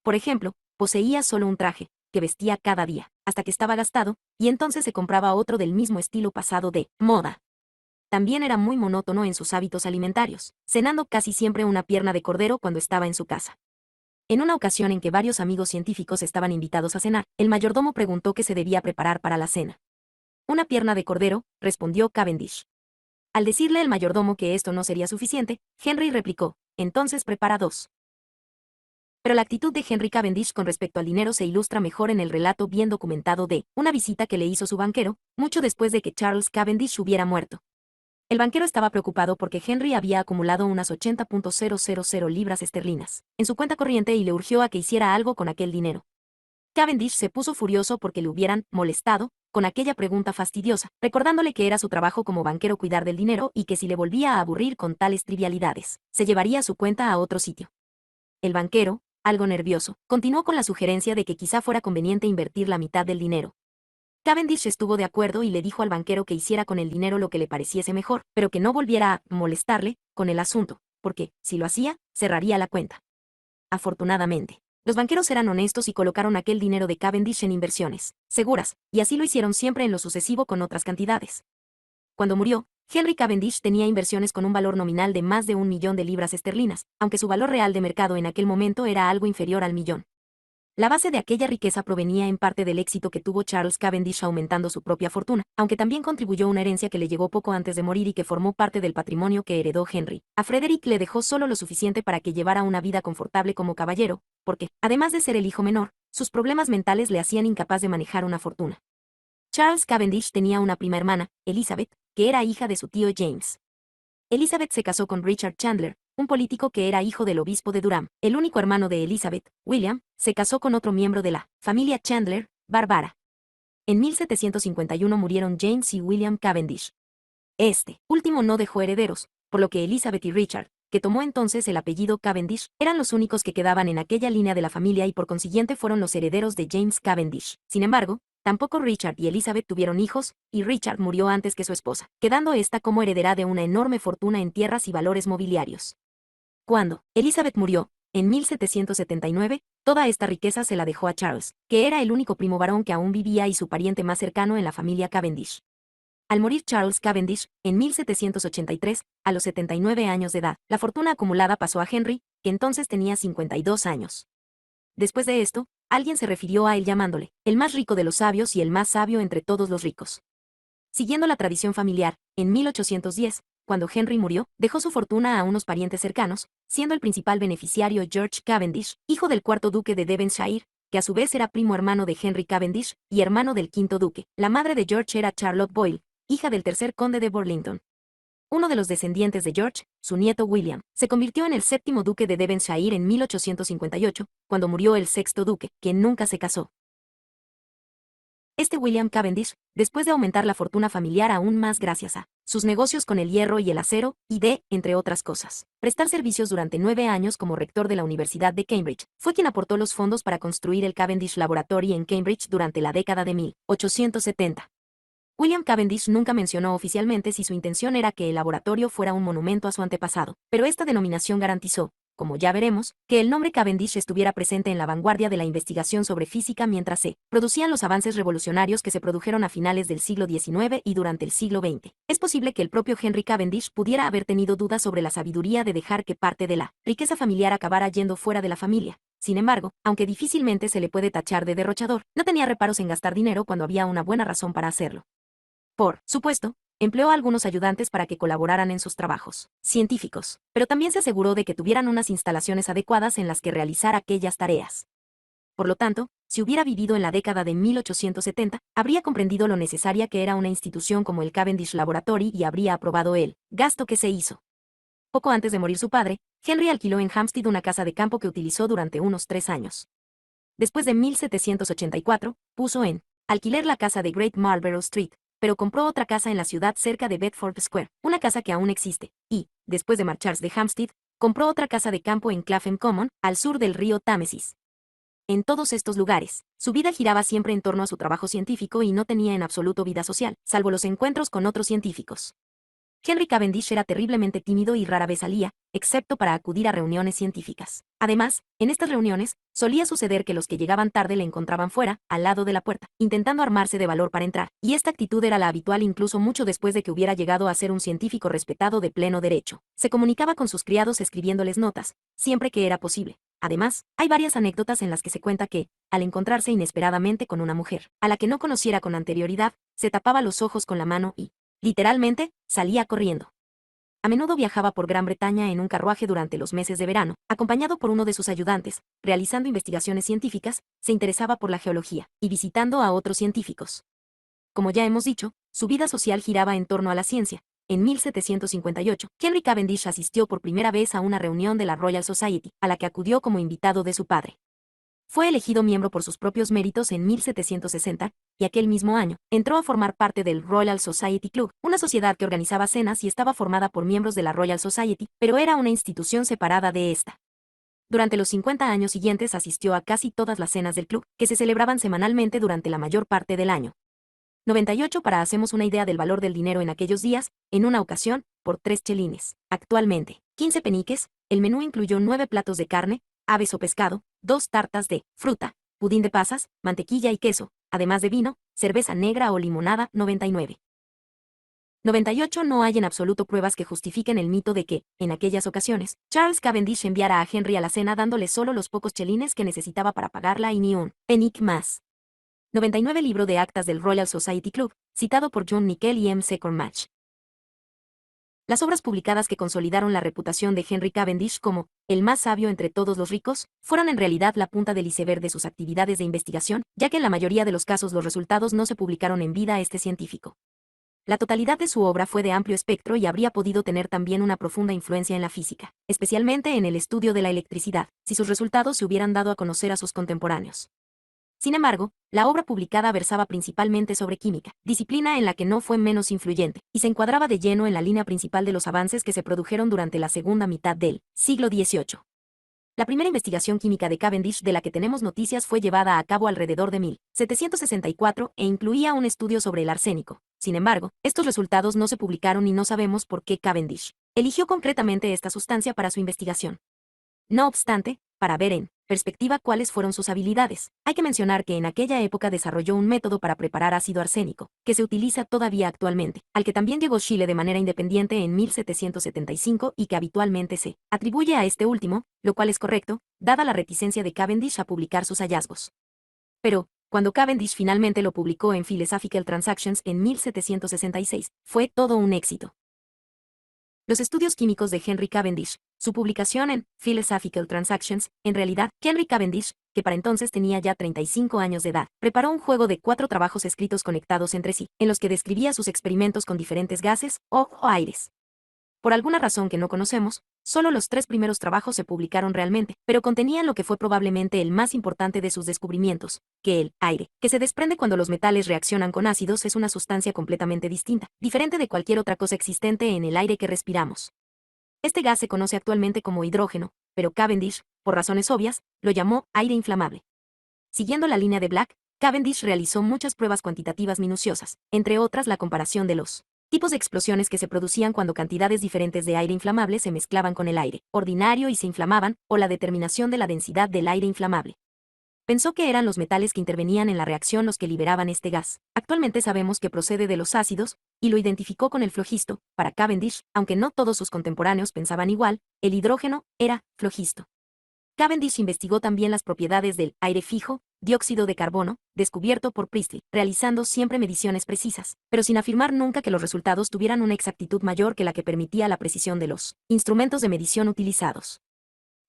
Por ejemplo, poseía solo un traje, que vestía cada día, hasta que estaba gastado, y entonces se compraba otro del mismo estilo pasado de moda. También era muy monótono en sus hábitos alimentarios, cenando casi siempre una pierna de cordero cuando estaba en su casa. En una ocasión en que varios amigos científicos estaban invitados a cenar, el mayordomo preguntó qué se debía preparar para la cena. Una pierna de cordero, respondió Cavendish. Al decirle el mayordomo que esto no sería suficiente, Henry replicó, entonces prepara 2. Pero la actitud de Henry Cavendish con respecto al dinero se ilustra mejor en el relato bien documentado de una visita que le hizo su banquero, mucho después de que Charles Cavendish hubiera muerto. El banquero estaba preocupado porque Henry había acumulado unas 80.000 libras esterlinas en su cuenta corriente y le urgió a que hiciera algo con aquel dinero. Cavendish se puso furioso porque le hubieran molestado con aquella pregunta fastidiosa, recordándole que era su trabajo como banquero cuidar del dinero y que si le volvía a aburrir con tales trivialidades, se llevaría su cuenta a otro sitio. El banquero, algo nervioso, continuó con la sugerencia de que quizá fuera conveniente invertir la mitad del dinero. Cavendish estuvo de acuerdo y le dijo al banquero que hiciera con el dinero lo que le pareciese mejor, pero que no volviera a molestarle con el asunto, porque, si lo hacía, cerraría la cuenta. Afortunadamente, los banqueros eran honestos y colocaron aquel dinero de Cavendish en inversiones seguras, y así lo hicieron siempre en lo sucesivo con otras cantidades. Cuando murió, Henry Cavendish tenía inversiones con un valor nominal de más de 1 millón de libras esterlinas, aunque su valor real de mercado en aquel momento era algo inferior al millón. La base de aquella riqueza provenía en parte del éxito que tuvo Charles Cavendish aumentando su propia fortuna, aunque también contribuyó una herencia que le llegó poco antes de morir y que formó parte del patrimonio que heredó Henry. A Frederick le dejó solo lo suficiente para que llevara una vida confortable como caballero, porque, además de ser el hijo menor, sus problemas mentales le hacían incapaz de manejar una fortuna. Charles Cavendish tenía una prima hermana, Elizabeth, que era hija de su tío James. Elizabeth se casó con Richard Chandler, un político que era hijo del obispo de Durham. El único hermano de Elizabeth, William, se casó con otro miembro de la familia Chandler, Barbara. En 1751 murieron James y William Cavendish. Este último no dejó herederos, por lo que Elizabeth y Richard, que tomó entonces el apellido Cavendish, eran los únicos que quedaban en aquella línea de la familia y por consiguiente fueron los herederos de James Cavendish. Sin embargo, tampoco Richard y Elizabeth tuvieron hijos, y Richard murió antes que su esposa, quedando ésta como heredera de una enorme fortuna en tierras y valores mobiliarios. Cuando Elizabeth murió, en 1779, toda esta riqueza se la dejó a Charles, que era el único primo varón que aún vivía y su pariente más cercano en la familia Cavendish. Al morir Charles Cavendish, en 1783, a los 79 años de edad, la fortuna acumulada pasó a Henry, que entonces tenía 52 años. Después de esto, alguien se refirió a él llamándole, el más rico de los sabios y el más sabio entre todos los ricos. Siguiendo la tradición familiar, en 1810, cuando Henry murió, dejó su fortuna a unos parientes cercanos, siendo el principal beneficiario George Cavendish, hijo del cuarto duque de Devonshire, que a su vez era primo hermano de Henry Cavendish y hermano del quinto duque. La madre de George era Charlotte Boyle, hija del tercer conde de Burlington. Uno de los descendientes de George, su nieto William, se convirtió en el séptimo duque de Devonshire en 1858, cuando murió el sexto duque, quien nunca se casó. Este William Cavendish, después de aumentar la fortuna familiar aún más gracias a sus negocios con el hierro y el acero, y de, entre otras cosas, prestar servicios durante 9 años como rector de la Universidad de Cambridge, fue quien aportó los fondos para construir el Cavendish Laboratory en Cambridge durante la década de 1870. William Cavendish nunca mencionó oficialmente si su intención era que el laboratorio fuera un monumento a su antepasado, pero esta denominación garantizó, como ya veremos, que el nombre Cavendish estuviera presente en la vanguardia de la investigación sobre física mientras se producían los avances revolucionarios que se produjeron a finales del siglo XIX y durante el siglo XX. Es posible que el propio Henry Cavendish pudiera haber tenido dudas sobre la sabiduría de dejar que parte de la riqueza familiar acabara yendo fuera de la familia. Sin embargo, aunque difícilmente se le puede tachar de derrochador, no tenía reparos en gastar dinero cuando había una buena razón para hacerlo. Por supuesto, empleó a algunos ayudantes para que colaboraran en sus trabajos científicos, pero también se aseguró de que tuvieran unas instalaciones adecuadas en las que realizar aquellas tareas. Por lo tanto, si hubiera vivido en la década de 1870, habría comprendido lo necesaria que era una institución como el Cavendish Laboratory y habría aprobado el gasto que se hizo. Poco antes de morir su padre, Henry alquiló en Hampstead una casa de campo que utilizó durante unos 3 años. Después de 1784, puso en alquiler la casa de Great Marlborough Street, pero compró otra casa en la ciudad cerca de Bedford Square, una casa que aún existe, y, después de marcharse de Hampstead, compró otra casa de campo en Clapham Common, al sur del río Támesis. En todos estos lugares, su vida giraba siempre en torno a su trabajo científico y no tenía en absoluto vida social, salvo los encuentros con otros científicos. Henry Cavendish era terriblemente tímido y rara vez salía, excepto para acudir a reuniones científicas. Además, en estas reuniones, solía suceder que los que llegaban tarde le encontraban fuera, al lado de la puerta, intentando armarse de valor para entrar, y esta actitud era la habitual incluso mucho después de que hubiera llegado a ser un científico respetado de pleno derecho. Se comunicaba con sus criados escribiéndoles notas, siempre que era posible. Además, hay varias anécdotas en las que se cuenta que, al encontrarse inesperadamente con una mujer, a la que no conociera con anterioridad, se tapaba los ojos con la mano y, literalmente, salía corriendo. A menudo viajaba por Gran Bretaña en un carruaje durante los meses de verano, acompañado por uno de sus ayudantes, realizando investigaciones científicas, se interesaba por la geología, y visitando a otros científicos. Como ya hemos dicho, su vida social giraba en torno a la ciencia. En 1758, Henry Cavendish asistió por primera vez a una reunión de la Royal Society, a la que acudió como invitado de su padre. Fue elegido miembro por sus propios méritos en 1760, y aquel mismo año, entró a formar parte del Royal Society Club, una sociedad que organizaba cenas y estaba formada por miembros de la Royal Society, pero era una institución separada de esta. Durante los 50 años siguientes asistió a casi todas las cenas del club, que se celebraban semanalmente durante la mayor parte del año. 98 para hacemos una idea del valor del dinero en aquellos días, en una ocasión, por 3 chelines. Actualmente, 15 peniques, el menú incluyó 9 platos de carne, aves o pescado, 2 tartas de fruta, pudín de pasas, mantequilla y queso, además de vino, cerveza negra o limonada. 99. 98 no hay en absoluto pruebas que justifiquen el mito de que, en aquellas ocasiones, Charles Cavendish enviara a Henry a la cena dándole solo los pocos chelines que necesitaba para pagarla y ni un penique más. 99 Libro de actas del Royal Society Club, citado por John Nickel y M. C. Cornmarch. Las obras publicadas que consolidaron la reputación de Henry Cavendish como el más sabio entre todos los ricos fueron en realidad la punta del iceberg de sus actividades de investigación, ya que en la mayoría de los casos los resultados no se publicaron en vida a este científico. La totalidad de su obra fue de amplio espectro y habría podido tener también una profunda influencia en la física, especialmente en el estudio de la electricidad, si sus resultados se hubieran dado a conocer a sus contemporáneos. Sin embargo, la obra publicada versaba principalmente sobre química, disciplina en la que no fue menos influyente, y se encuadraba de lleno en la línea principal de los avances que se produjeron durante la segunda mitad del siglo XVIII. La primera investigación química de Cavendish de la que tenemos noticias fue llevada a cabo alrededor de 1764 e incluía un estudio sobre el arsénico. Sin embargo, estos resultados no se publicaron y no sabemos por qué Cavendish eligió concretamente esta sustancia para su investigación. No obstante, para ver en perspectiva cuáles fueron sus habilidades, hay que mencionar que en aquella época desarrolló un método para preparar ácido arsénico, que se utiliza todavía actualmente, al que también llegó Scheele de manera independiente en 1775 y que habitualmente se atribuye a este último, lo cual es correcto, dada la reticencia de Cavendish a publicar sus hallazgos. Pero, cuando Cavendish finalmente lo publicó en Philosophical Transactions en 1766, fue todo un éxito. Los estudios químicos de Henry Cavendish, su publicación en Philosophical Transactions, en realidad, Henry Cavendish, que para entonces tenía ya 35 años de edad, preparó un juego de 4 trabajos escritos conectados entre sí, en los que describía sus experimentos con diferentes gases o aires. Por alguna razón que no conocemos, solo los 3 primeros trabajos se publicaron realmente, pero contenían lo que fue probablemente el más importante de sus descubrimientos, que el aire, que se desprende cuando los metales reaccionan con ácidos, es una sustancia completamente distinta, diferente de cualquier otra cosa existente en el aire que respiramos. Este gas se conoce actualmente como hidrógeno, pero Cavendish, por razones obvias, lo llamó aire inflamable. Siguiendo la línea de Black, Cavendish realizó muchas pruebas cuantitativas minuciosas, entre otras la comparación de los tipos de explosiones que se producían cuando cantidades diferentes de aire inflamable se mezclaban con el aire ordinario y se inflamaban, o la determinación de la densidad del aire inflamable. Pensó que eran los metales que intervenían en la reacción los que liberaban este gas. Actualmente sabemos que procede de los ácidos, y lo identificó con el flogisto. Para Cavendish, aunque no todos sus contemporáneos pensaban igual, el hidrógeno era flogisto. Cavendish investigó también las propiedades del aire fijo, dióxido de carbono, descubierto por Priestley, realizando siempre mediciones precisas, pero sin afirmar nunca que los resultados tuvieran una exactitud mayor que la que permitía la precisión de los instrumentos de medición utilizados.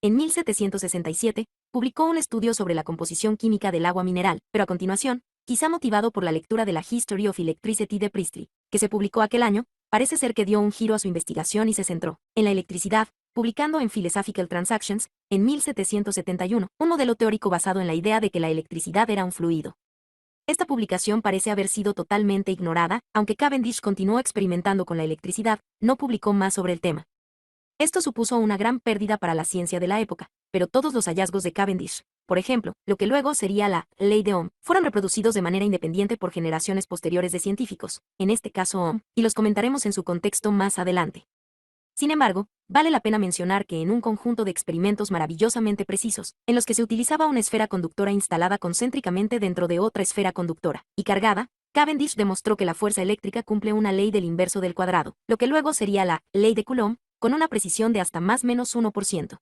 En 1767, publicó un estudio sobre la composición química del agua mineral, pero a continuación, quizá motivado por la lectura de la History of Electricity de Priestley, que se publicó aquel año, parece ser que dio un giro a su investigación y se centró en la electricidad, publicando en Philosophical Transactions, en 1771, un modelo teórico basado en la idea de que la electricidad era un fluido. Esta publicación parece haber sido totalmente ignorada, aunque Cavendish continuó experimentando con la electricidad, no publicó más sobre el tema. Esto supuso una gran pérdida para la ciencia de la época, pero todos los hallazgos de Cavendish, por ejemplo, lo que luego sería la ley de Ohm, fueron reproducidos de manera independiente por generaciones posteriores de científicos, en este caso Ohm, y los comentaremos en su contexto más adelante. Sin embargo, vale la pena mencionar que en un conjunto de experimentos maravillosamente precisos, en los que se utilizaba una esfera conductora instalada concéntricamente dentro de otra esfera conductora y cargada, Cavendish demostró que la fuerza eléctrica cumple una ley del inverso del cuadrado, lo que luego sería la ley de Coulomb, con una precisión de hasta más menos 1%.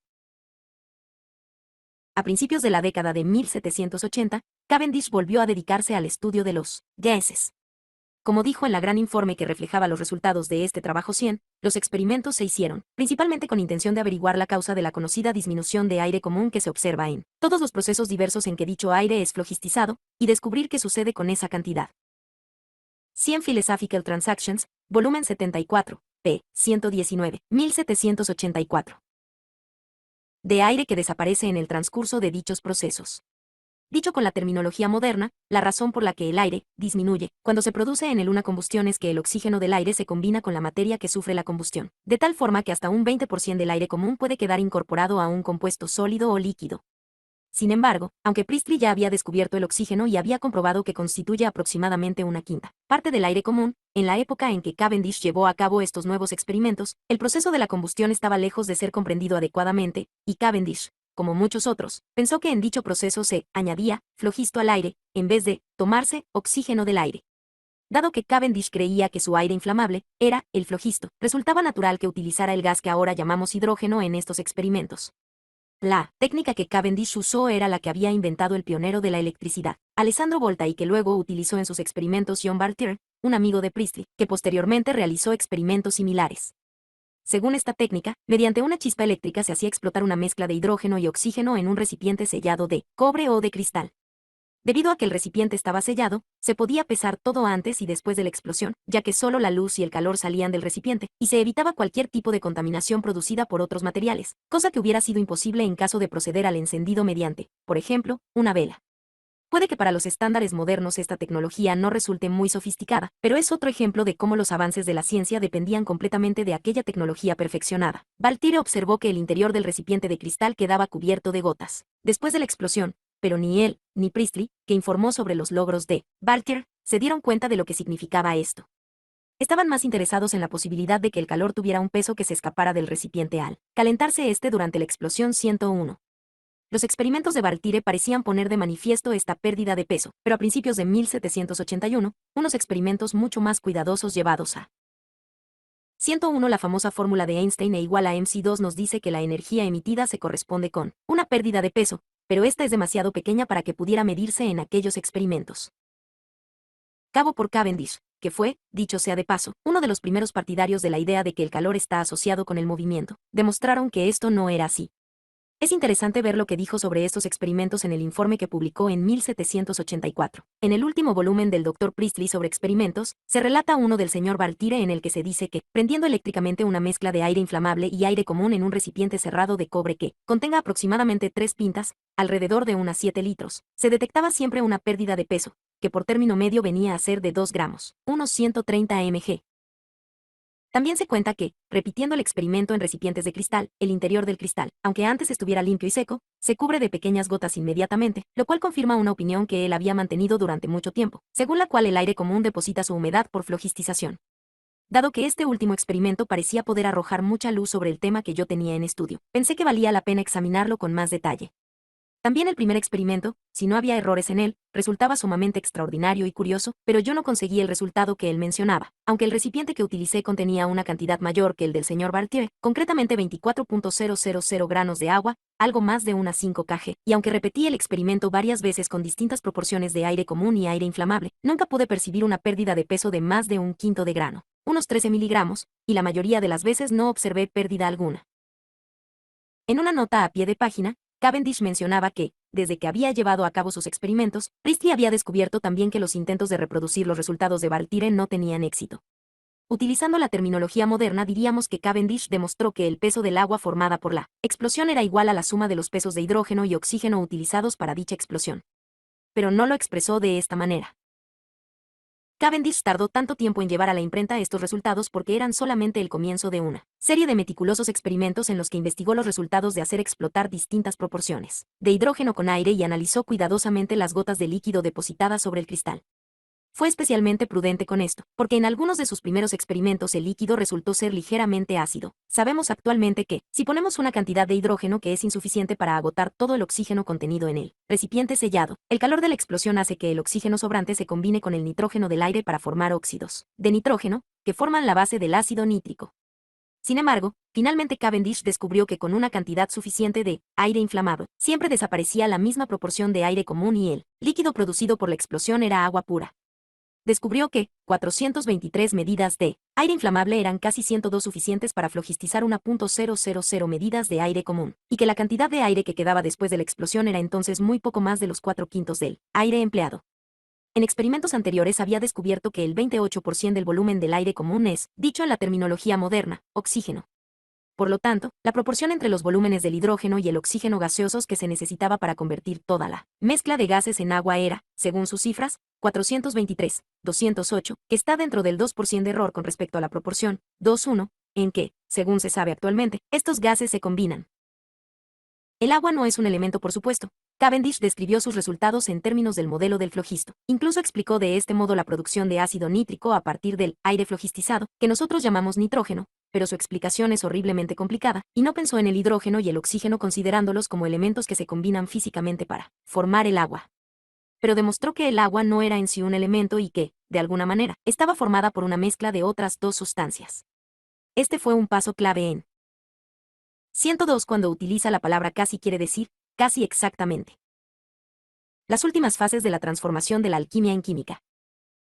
A principios de la década de 1780, Cavendish volvió a dedicarse al estudio de los gases. Como dijo en la gran informe que reflejaba los resultados de este trabajo 100, los experimentos se hicieron, principalmente con intención de averiguar la causa de la conocida disminución de aire común que se observa en todos los procesos diversos en que dicho aire es flogistizado, y descubrir qué sucede con esa cantidad. 100 Philosophical Transactions, volumen 74, p. 119, 1784. De aire que desaparece en el transcurso de dichos procesos. Dicho con la terminología moderna, la razón por la que el aire disminuye cuando se produce en él una combustión es que el oxígeno del aire se combina con la materia que sufre la combustión, de tal forma que hasta un 20% del aire común puede quedar incorporado a un compuesto sólido o líquido. Sin embargo, aunque Priestley ya había descubierto el oxígeno y había comprobado que constituye aproximadamente una quinta parte del aire común, en la época en que Cavendish llevó a cabo estos nuevos experimentos, el proceso de la combustión estaba lejos de ser comprendido adecuadamente, y Cavendish, como muchos otros, pensó que en dicho proceso se añadía flogisto al aire, en vez de tomarse oxígeno del aire. Dado que Cavendish creía que su aire inflamable era el flogisto, resultaba natural que utilizara el gas que ahora llamamos hidrógeno en estos experimentos. La técnica que Cavendish usó era la que había inventado el pionero de la electricidad, Alessandro Volta, y que luego utilizó en sus experimentos John Bartier, un amigo de Priestley, que posteriormente realizó experimentos similares. Según esta técnica, mediante una chispa eléctrica se hacía explotar una mezcla de hidrógeno y oxígeno en un recipiente sellado de cobre o de cristal. Debido a que el recipiente estaba sellado, se podía pesar todo antes y después de la explosión, ya que solo la luz y el calor salían del recipiente, y se evitaba cualquier tipo de contaminación producida por otros materiales, cosa que hubiera sido imposible en caso de proceder al encendido mediante, por ejemplo, una vela. Puede que para los estándares modernos esta tecnología no resulte muy sofisticada, pero es otro ejemplo de cómo los avances de la ciencia dependían completamente de aquella tecnología perfeccionada. Bartier observó que el interior del recipiente de cristal quedaba cubierto de gotas. Después de la explosión, pero ni él, ni Priestley, que informó sobre los logros de Bartier, se dieron cuenta de lo que significaba esto. Estaban más interesados en la posibilidad de que el calor tuviera un peso que se escapara del recipiente al calentarse durante la explosión 101. Los experimentos de Bartier parecían poner de manifiesto esta pérdida de peso, pero a principios de 1781, unos experimentos mucho más cuidadosos llevados a 101. La famosa fórmula de Einstein igual a mc2 nos dice que la energía emitida se corresponde con una pérdida de peso, pero esta es demasiado pequeña para que pudiera medirse en aquellos experimentos. Cabo por Cavendish, que fue, dicho sea de paso, uno de los primeros partidarios de la idea de que el calor está asociado con el movimiento, demostraron que esto no era así. Es interesante ver lo que dijo sobre estos experimentos en el informe que publicó en 1784. En el último volumen del Dr. Priestley sobre experimentos, se relata uno del señor Bartier en el que se dice que, prendiendo eléctricamente una mezcla de aire inflamable y aire común en un recipiente cerrado de cobre que contenga aproximadamente 3 pintas, alrededor de unas 7 litros, se detectaba siempre una pérdida de peso, que por término medio venía a ser de 2 gramos, unos 130 mg. También se cuenta que, repitiendo el experimento en recipientes de cristal, el interior del cristal, aunque antes estuviera limpio y seco, se cubre de pequeñas gotas inmediatamente, lo cual confirma una opinión que él había mantenido durante mucho tiempo, según la cual el aire común deposita su humedad por flogistización. Dado que este último experimento parecía poder arrojar mucha luz sobre el tema que yo tenía en estudio, pensé que valía la pena examinarlo con más detalle. También el primer experimento, si no había errores en él, resultaba sumamente extraordinario y curioso, pero yo no conseguí el resultado que él mencionaba, aunque el recipiente que utilicé contenía una cantidad mayor que el del señor Bartier, concretamente 24.000 granos de agua, algo más de unas 5 kg, y aunque repetí el experimento varias veces con distintas proporciones de aire común y aire inflamable, nunca pude percibir una pérdida de peso de más de un quinto de grano, unos 13 miligramos, y la mayoría de las veces no observé pérdida alguna. En una nota a pie de página, Cavendish mencionaba que, desde que había llevado a cabo sus experimentos, Priestley había descubierto también que los intentos de reproducir los resultados de Bartier no tenían éxito. Utilizando la terminología moderna diríamos que Cavendish demostró que el peso del agua formada por la explosión era igual a la suma de los pesos de hidrógeno y oxígeno utilizados para dicha explosión. Pero no lo expresó de esta manera. Cavendish tardó tanto tiempo en llevar a la imprenta estos resultados porque eran solamente el comienzo de una serie de meticulosos experimentos en los que investigó los resultados de hacer explotar distintas proporciones de hidrógeno con aire y analizó cuidadosamente las gotas de líquido depositadas sobre el cristal. Fue especialmente prudente con esto, porque en algunos de sus primeros experimentos el líquido resultó ser ligeramente ácido. Sabemos actualmente que, si ponemos una cantidad de hidrógeno que es insuficiente para agotar todo el oxígeno contenido en el recipiente sellado, el calor de la explosión hace que el oxígeno sobrante se combine con el nitrógeno del aire para formar óxidos de nitrógeno, que forman la base del ácido nítrico. Sin embargo, finalmente Cavendish descubrió que con una cantidad suficiente de aire inflamado, siempre desaparecía la misma proporción de aire común y el líquido producido por la explosión era agua pura. Descubrió que 423 medidas de aire inflamable eran casi 102 suficientes para flogistizar 1.000 medidas de aire común, y que la cantidad de aire que quedaba después de la explosión era entonces muy poco más de los 4/5 del aire empleado. En experimentos anteriores había descubierto que el 28% del volumen del aire común es, dicho en la terminología moderna, oxígeno. Por lo tanto, la proporción entre los volúmenes del hidrógeno y el oxígeno gaseosos que se necesitaba para convertir toda la mezcla de gases en agua era, según sus cifras, 423, 208, que está dentro del 2% de error con respecto a la proporción 2:1, en que, según se sabe actualmente, estos gases se combinan. El agua no es un elemento por supuesto, Cavendish describió sus resultados en términos del modelo del flogisto. Incluso explicó de este modo la producción de ácido nítrico a partir del aire flogistizado, que nosotros llamamos nitrógeno, pero su explicación es horriblemente complicada, y no pensó en el hidrógeno y el oxígeno considerándolos como elementos que se combinan físicamente para formar el agua. Pero demostró que el agua no era en sí un elemento y que, de alguna manera, estaba formada por una mezcla de otras dos sustancias. Este fue un paso clave en 102. Cuando utiliza la palabra casi quiere decir, casi exactamente. Las últimas fases de la transformación de la alquimia en química.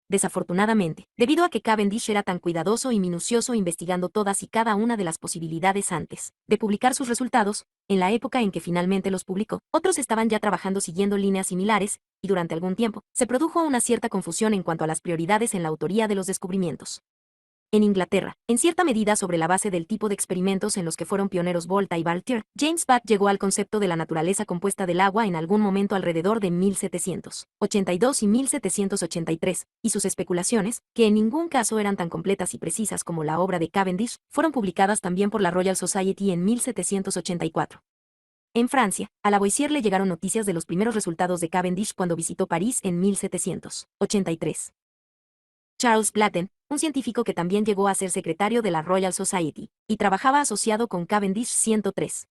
Desafortunadamente, debido a que Cavendish era tan cuidadoso y minucioso investigando todas y cada una de las posibilidades antes de publicar sus resultados, en la época en que finalmente los publicó, otros estaban ya trabajando siguiendo líneas similares, y durante algún tiempo, se produjo una cierta confusión en cuanto a las prioridades en la autoría de los descubrimientos. En Inglaterra, en cierta medida sobre la base del tipo de experimentos en los que fueron pioneros Volta y Bartier, James Watt llegó al concepto de la naturaleza compuesta del agua en algún momento alrededor de 1782 y 1783, y sus especulaciones, que en ningún caso eran tan completas y precisas como la obra de Cavendish, fueron publicadas también por la Royal Society en 1784. En Francia, a Lavoisier le llegaron noticias de los primeros resultados de Cavendish cuando visitó París en 1783. Charles Platten, un científico que también llegó a ser secretario de la Royal Society, y trabajaba asociado con Cavendish 103.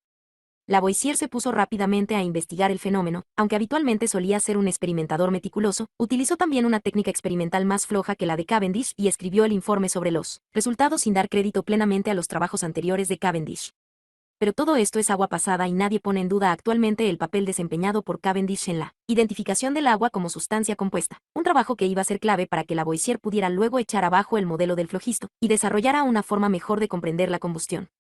Lavoisier se puso rápidamente a investigar el fenómeno, aunque habitualmente solía ser un experimentador meticuloso, utilizó también una técnica experimental más floja que la de Cavendish y escribió el informe sobre los resultados sin dar crédito plenamente a los trabajos anteriores de Cavendish. Pero todo esto es agua pasada y nadie pone en duda actualmente el papel desempeñado por Cavendish en la identificación del agua como sustancia compuesta, un trabajo que iba a ser clave para que Lavoisier pudiera luego echar abajo el modelo del flogisto y desarrollara una forma mejor de comprender la combustión.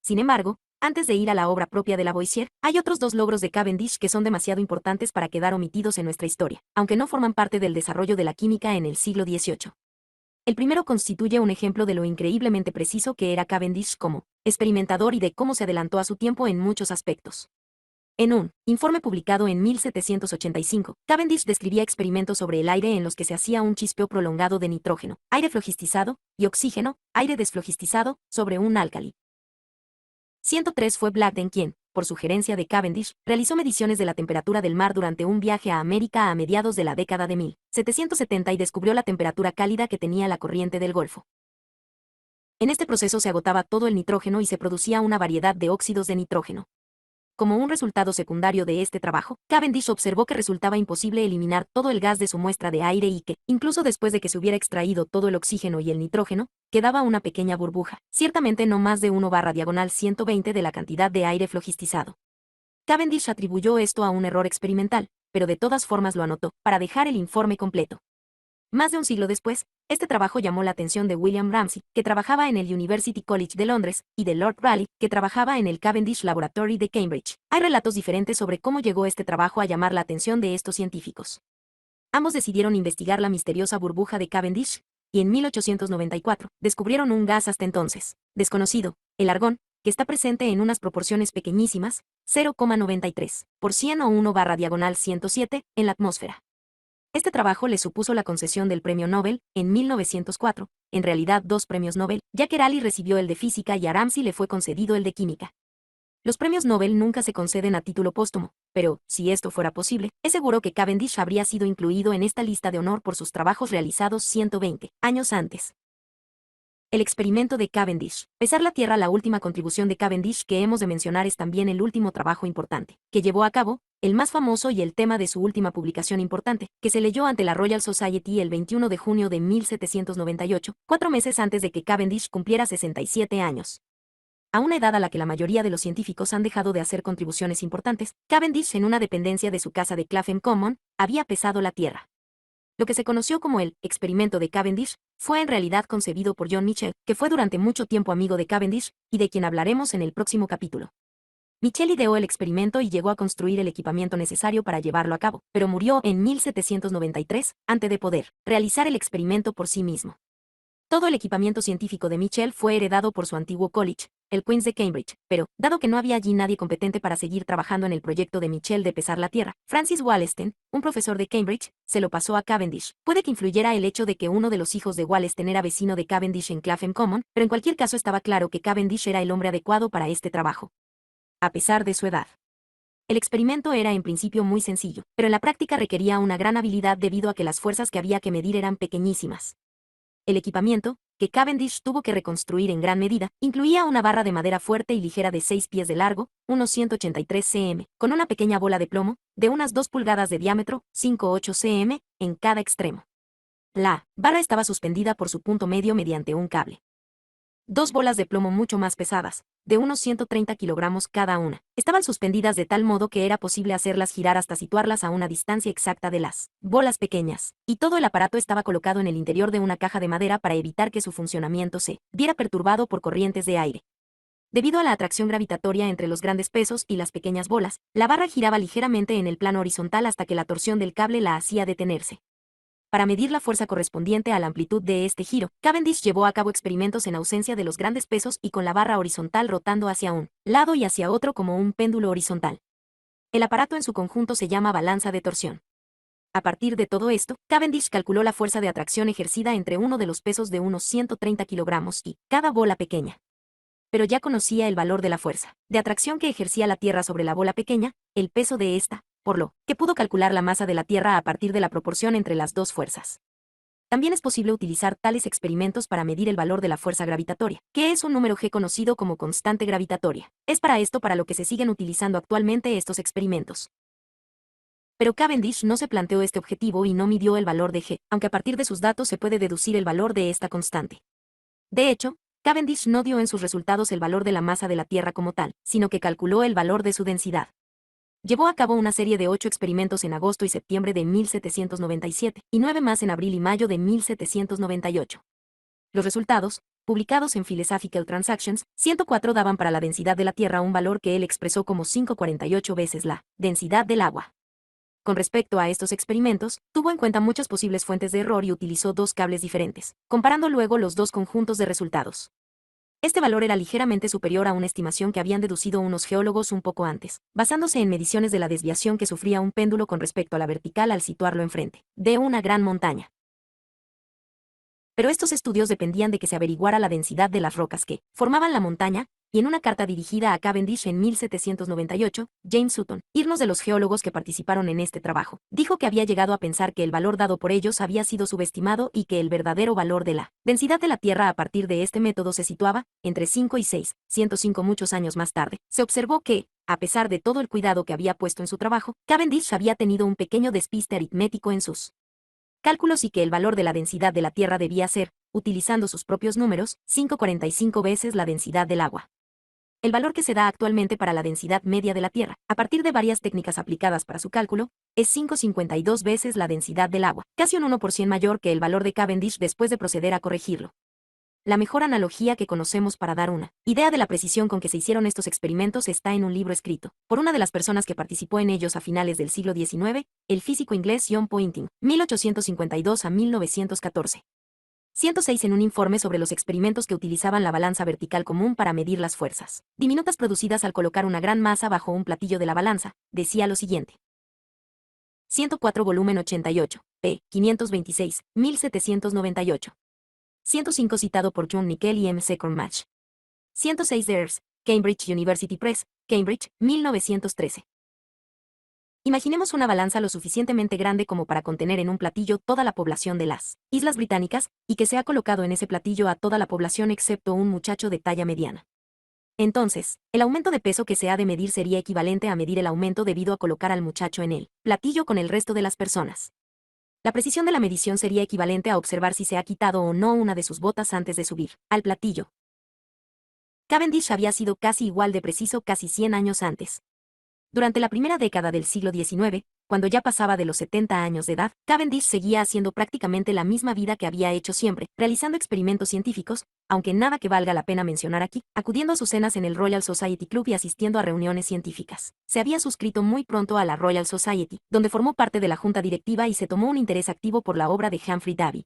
Sin embargo, antes de ir a la obra propia de Lavoisier, hay otros dos logros de Cavendish que son demasiado importantes para quedar omitidos en nuestra historia, aunque no forman parte del desarrollo de la química en el siglo XVIII. El primero constituye un ejemplo de lo increíblemente preciso que era Cavendish como experimentador y de cómo se adelantó a su tiempo en muchos aspectos. En un informe publicado en 1785, Cavendish describía experimentos sobre el aire en los que se hacía un chispeo prolongado de nitrógeno, aire flogistizado, y oxígeno, aire desflogistizado, sobre un álcali. 103 fue Blackden quien, por sugerencia de Cavendish, realizó mediciones de la temperatura del mar durante un viaje a América a mediados de la década de 1770 y descubrió la temperatura cálida que tenía la corriente del Golfo. En este proceso se agotaba todo el nitrógeno y se producía una variedad de óxidos de nitrógeno. Como un resultado secundario de este trabajo, Cavendish observó que resultaba imposible eliminar todo el gas de su muestra de aire y que, incluso después de que se hubiera extraído todo el oxígeno y el nitrógeno, quedaba una pequeña burbuja, ciertamente no más de 1/120 de la cantidad de aire flogistizado. Cavendish atribuyó esto a un error experimental, pero de todas formas lo anotó, para dejar el informe completo. Más de un siglo después, este trabajo llamó la atención de William Ramsay, que trabajaba en el University College de Londres, y de Lord Rayleigh, que trabajaba en el Cavendish Laboratory de Cambridge. Hay relatos diferentes sobre cómo llegó este trabajo a llamar la atención de estos científicos. Ambos decidieron investigar la misteriosa burbuja de Cavendish, y en 1894 descubrieron un gas hasta entonces desconocido, el argón, que está presente en unas proporciones pequeñísimas, 0,93 por 100 o 1/107, en la atmósfera. Este trabajo le supuso la concesión del Premio Nobel, en 1904, en realidad 2 premios Nobel, ya que Rayleigh recibió el de física y a Ramsay le fue concedido el de química. Los premios Nobel nunca se conceden a título póstumo, pero, si esto fuera posible, es seguro que Cavendish habría sido incluido en esta lista de honor por sus trabajos realizados 120 años antes. El experimento de Cavendish. Pesar la Tierra. La última contribución de Cavendish que hemos de mencionar es también el último trabajo importante que llevó a cabo, el más famoso y el tema de su última publicación importante, que se leyó ante la Royal Society el 21 de junio de 1798, 4 meses antes de que Cavendish cumpliera 67 años. A una edad a la que la mayoría de los científicos han dejado de hacer contribuciones importantes, Cavendish, en una dependencia de su casa de Clapham Common, había pesado la Tierra. Lo que se conoció como el experimento de Cavendish fue en realidad concebido por John Michell, que fue durante mucho tiempo amigo de Cavendish, y de quien hablaremos en el próximo capítulo. Michell ideó el experimento y llegó a construir el equipamiento necesario para llevarlo a cabo, pero murió en 1793, antes de poder realizar el experimento por sí mismo. Todo el equipamiento científico de Michell fue heredado por su antiguo college, el Queen's de Cambridge, pero, dado que no había allí nadie competente para seguir trabajando en el proyecto de Michell de pesar la Tierra, Francis Wollaston, un profesor de Cambridge, se lo pasó a Cavendish. Puede que influyera el hecho de que uno de los hijos de Wollaston era vecino de Cavendish en Clapham Common, pero en cualquier caso estaba claro que Cavendish era el hombre adecuado para este trabajo. A pesar de su edad. El experimento era en principio muy sencillo, pero en la práctica requería una gran habilidad debido a que las fuerzas que había que medir eran pequeñísimas. El equipamiento, que Cavendish tuvo que reconstruir en gran medida, incluía una barra de madera fuerte y ligera de 6 pies de largo, unos 183 cm, con una pequeña bola de plomo, de unas 2 pulgadas de diámetro, 5,8 cm, en cada extremo. La barra estaba suspendida por su punto medio mediante un cable. Dos bolas de plomo mucho más pesadas, de unos 130 kilogramos cada una, estaban suspendidas de tal modo que era posible hacerlas girar hasta situarlas a una distancia exacta de las bolas pequeñas, y todo el aparato estaba colocado en el interior de una caja de madera para evitar que su funcionamiento se viera perturbado por corrientes de aire. Debido a la atracción gravitatoria entre los grandes pesos y las pequeñas bolas, la barra giraba ligeramente en el plano horizontal hasta que la torsión del cable la hacía detenerse. Para medir la fuerza correspondiente a la amplitud de este giro, Cavendish llevó a cabo experimentos en ausencia de los grandes pesos y con la barra horizontal rotando hacia un lado y hacia otro como un péndulo horizontal. El aparato en su conjunto se llama balanza de torsión. A partir de todo esto, Cavendish calculó la fuerza de atracción ejercida entre uno de los pesos de unos 130 kilogramos y cada bola pequeña. Pero ya conocía el valor de la fuerza de atracción que ejercía la Tierra sobre la bola pequeña, el peso de esta, por lo que pudo calcular la masa de la Tierra a partir de la proporción entre las dos fuerzas. También es posible utilizar tales experimentos para medir el valor de la fuerza gravitatoria, que es un número g conocido como constante gravitatoria. Es para esto para lo que se siguen utilizando actualmente estos experimentos. Pero Cavendish no se planteó este objetivo y no midió el valor de g, aunque a partir de sus datos se puede deducir el valor de esta constante. De hecho, Cavendish no dio en sus resultados el valor de la masa de la Tierra como tal, sino que calculó el valor de su densidad. Llevó a cabo una serie de 8 experimentos en agosto y septiembre de 1797, y 9 más en abril y mayo de 1798. Los resultados, publicados en Philosophical Transactions, 104 daban para la densidad de la Tierra un valor que él expresó como 5,48 veces la densidad del agua. Con respecto a estos experimentos, tuvo en cuenta muchas posibles fuentes de error y utilizó dos cables diferentes, comparando luego los dos conjuntos de resultados. Este valor era ligeramente superior a una estimación que habían deducido unos geólogos un poco antes, basándose en mediciones de la desviación que sufría un péndulo con respecto a la vertical al situarlo enfrente de una gran montaña. Pero estos estudios dependían de que se averiguara la densidad de las rocas que formaban la montaña, y en una carta dirigida a Cavendish en 1798, James Sutton, irnos de los geólogos que participaron en este trabajo, dijo que había llegado a pensar que el valor dado por ellos había sido subestimado y que el verdadero valor de la densidad de la Tierra a partir de este método se situaba entre 5 y 6, 105 muchos años más tarde. Se observó que, a pesar de todo el cuidado que había puesto en su trabajo, Cavendish había tenido un pequeño despiste aritmético en sus cálculos y que el valor de la densidad de la Tierra debía ser, utilizando sus propios números, 5,45 veces la densidad del agua. El valor que se da actualmente para la densidad media de la Tierra, a partir de varias técnicas aplicadas para su cálculo, es 5,52 veces la densidad del agua, casi un 1% mayor que el valor de Cavendish después de proceder a corregirlo. La mejor analogía que conocemos para dar una idea de la precisión con que se hicieron estos experimentos está en un libro escrito por una de las personas que participó en ellos a finales del siglo XIX, el físico inglés John Poynting, 1852 a 1914. 106 en un informe sobre los experimentos que utilizaban la balanza vertical común para medir las fuerzas diminutas producidas al colocar una gran masa bajo un platillo de la balanza, decía lo siguiente. 104 volumen 88, p. 526, 1798. 105 citado por John Nickel y M. C. Cornmatch. 106 Ears, Cambridge University Press, Cambridge, 1913. Imaginemos una balanza lo suficientemente grande como para contener en un platillo toda la población de las Islas Británicas, y que se ha colocado en ese platillo a toda la población excepto un muchacho de talla mediana. Entonces, el aumento de peso que se ha de medir sería equivalente a medir el aumento debido a colocar al muchacho en el platillo con el resto de las personas. La precisión de la medición sería equivalente a observar si se ha quitado o no una de sus botas antes de subir al platillo. Cavendish había sido casi igual de preciso casi 100 años antes. Durante la primera década del siglo XIX, cuando ya pasaba de los 70 años de edad, Cavendish seguía haciendo prácticamente la misma vida que había hecho siempre, realizando experimentos científicos, aunque nada que valga la pena mencionar aquí, acudiendo a sus cenas en el Royal Society Club y asistiendo a reuniones científicas. Se había suscrito muy pronto a la Royal Society, donde formó parte de la junta directiva y se tomó un interés activo por la obra de Humphrey Davy.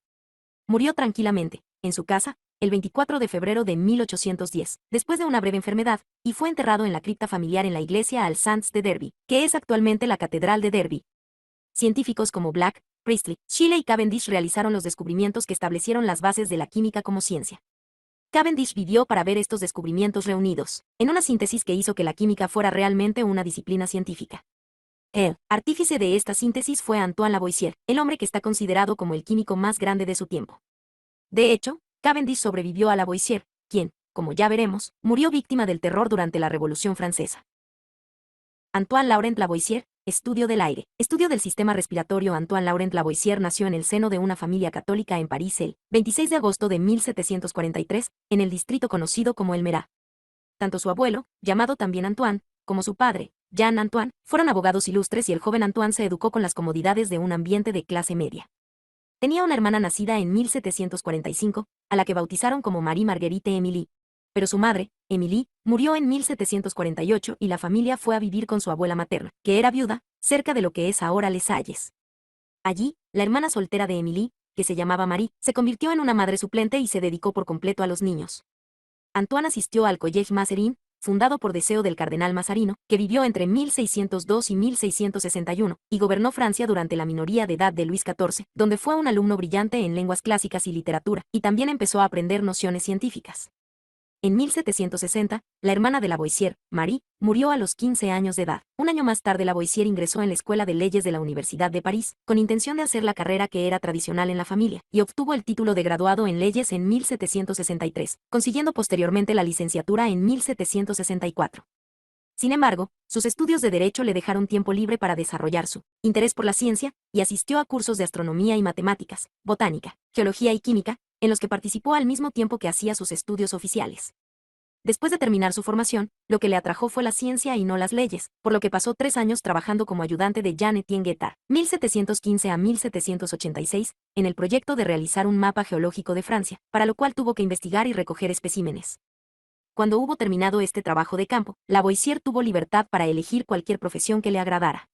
Murió tranquilamente, en su casa, el 24 de febrero de 1810, después de una breve enfermedad, y fue enterrado en la cripta familiar en la iglesia All Saints de Derby, que es actualmente la Catedral de Derby. Científicos como Black, Priestley, Scheele y Cavendish realizaron los descubrimientos que establecieron las bases de la química como ciencia. Cavendish vivió para ver estos descubrimientos reunidos, en una síntesis que hizo que la química fuera realmente una disciplina científica. El artífice de esta síntesis fue Antoine Lavoisier, el hombre que está considerado como el químico más grande de su tiempo. De hecho, Cavendish sobrevivió a Lavoisier, quien, como ya veremos, murió víctima del terror durante la Revolución Francesa. Antoine Laurent Lavoisier, estudio del aire. Estudio del sistema respiratorio. Antoine Laurent Lavoisier nació en el seno de una familia católica en París el 26 de agosto de 1743, en el distrito conocido como el Merat. Tanto su abuelo, llamado también Antoine, como su padre, Jean Antoine, fueron abogados ilustres y el joven Antoine se educó con las comodidades de un ambiente de clase media. Tenía una hermana nacida en 1745, a la que bautizaron como Marie Marguerite Émilie. Pero su madre, Émilie, murió en 1748 y la familia fue a vivir con su abuela materna, que era viuda, cerca de lo que es ahora Les Halles. Allí, la hermana soltera de Émilie, que se llamaba Marie, se convirtió en una madre suplente y se dedicó por completo a los niños. Antoine asistió al Collège Mazarin, fundado por deseo del cardenal Mazarino, que vivió entre 1602 y 1661, y gobernó Francia durante la minoría de edad de Luis XIV, donde fue un alumno brillante en lenguas clásicas y literatura, y también empezó a aprender nociones científicas. En 1760, la hermana de Lavoisier, Marie, murió a los 15 años de edad. Un año más tarde Lavoisier ingresó en la Escuela de Leyes de la Universidad de París, con intención de hacer la carrera que era tradicional en la familia, y obtuvo el título de graduado en Leyes en 1763, consiguiendo posteriormente la licenciatura en 1764. Sin embargo, sus estudios de Derecho le dejaron tiempo libre para desarrollar su interés por la ciencia, y asistió a cursos de astronomía y matemáticas, botánica, geología y química, en los que participó al mismo tiempo que hacía sus estudios oficiales. Después de terminar su formación, lo que le atrajo fue la ciencia y no las leyes, por lo que pasó 3 años trabajando como ayudante de Jean-Étienne Guettard, 1715 a 1786, en el proyecto de realizar un mapa geológico de Francia, para lo cual tuvo que investigar y recoger especímenes. Cuando hubo terminado este trabajo de campo, Lavoisier tuvo libertad para elegir cualquier profesión que le agradara.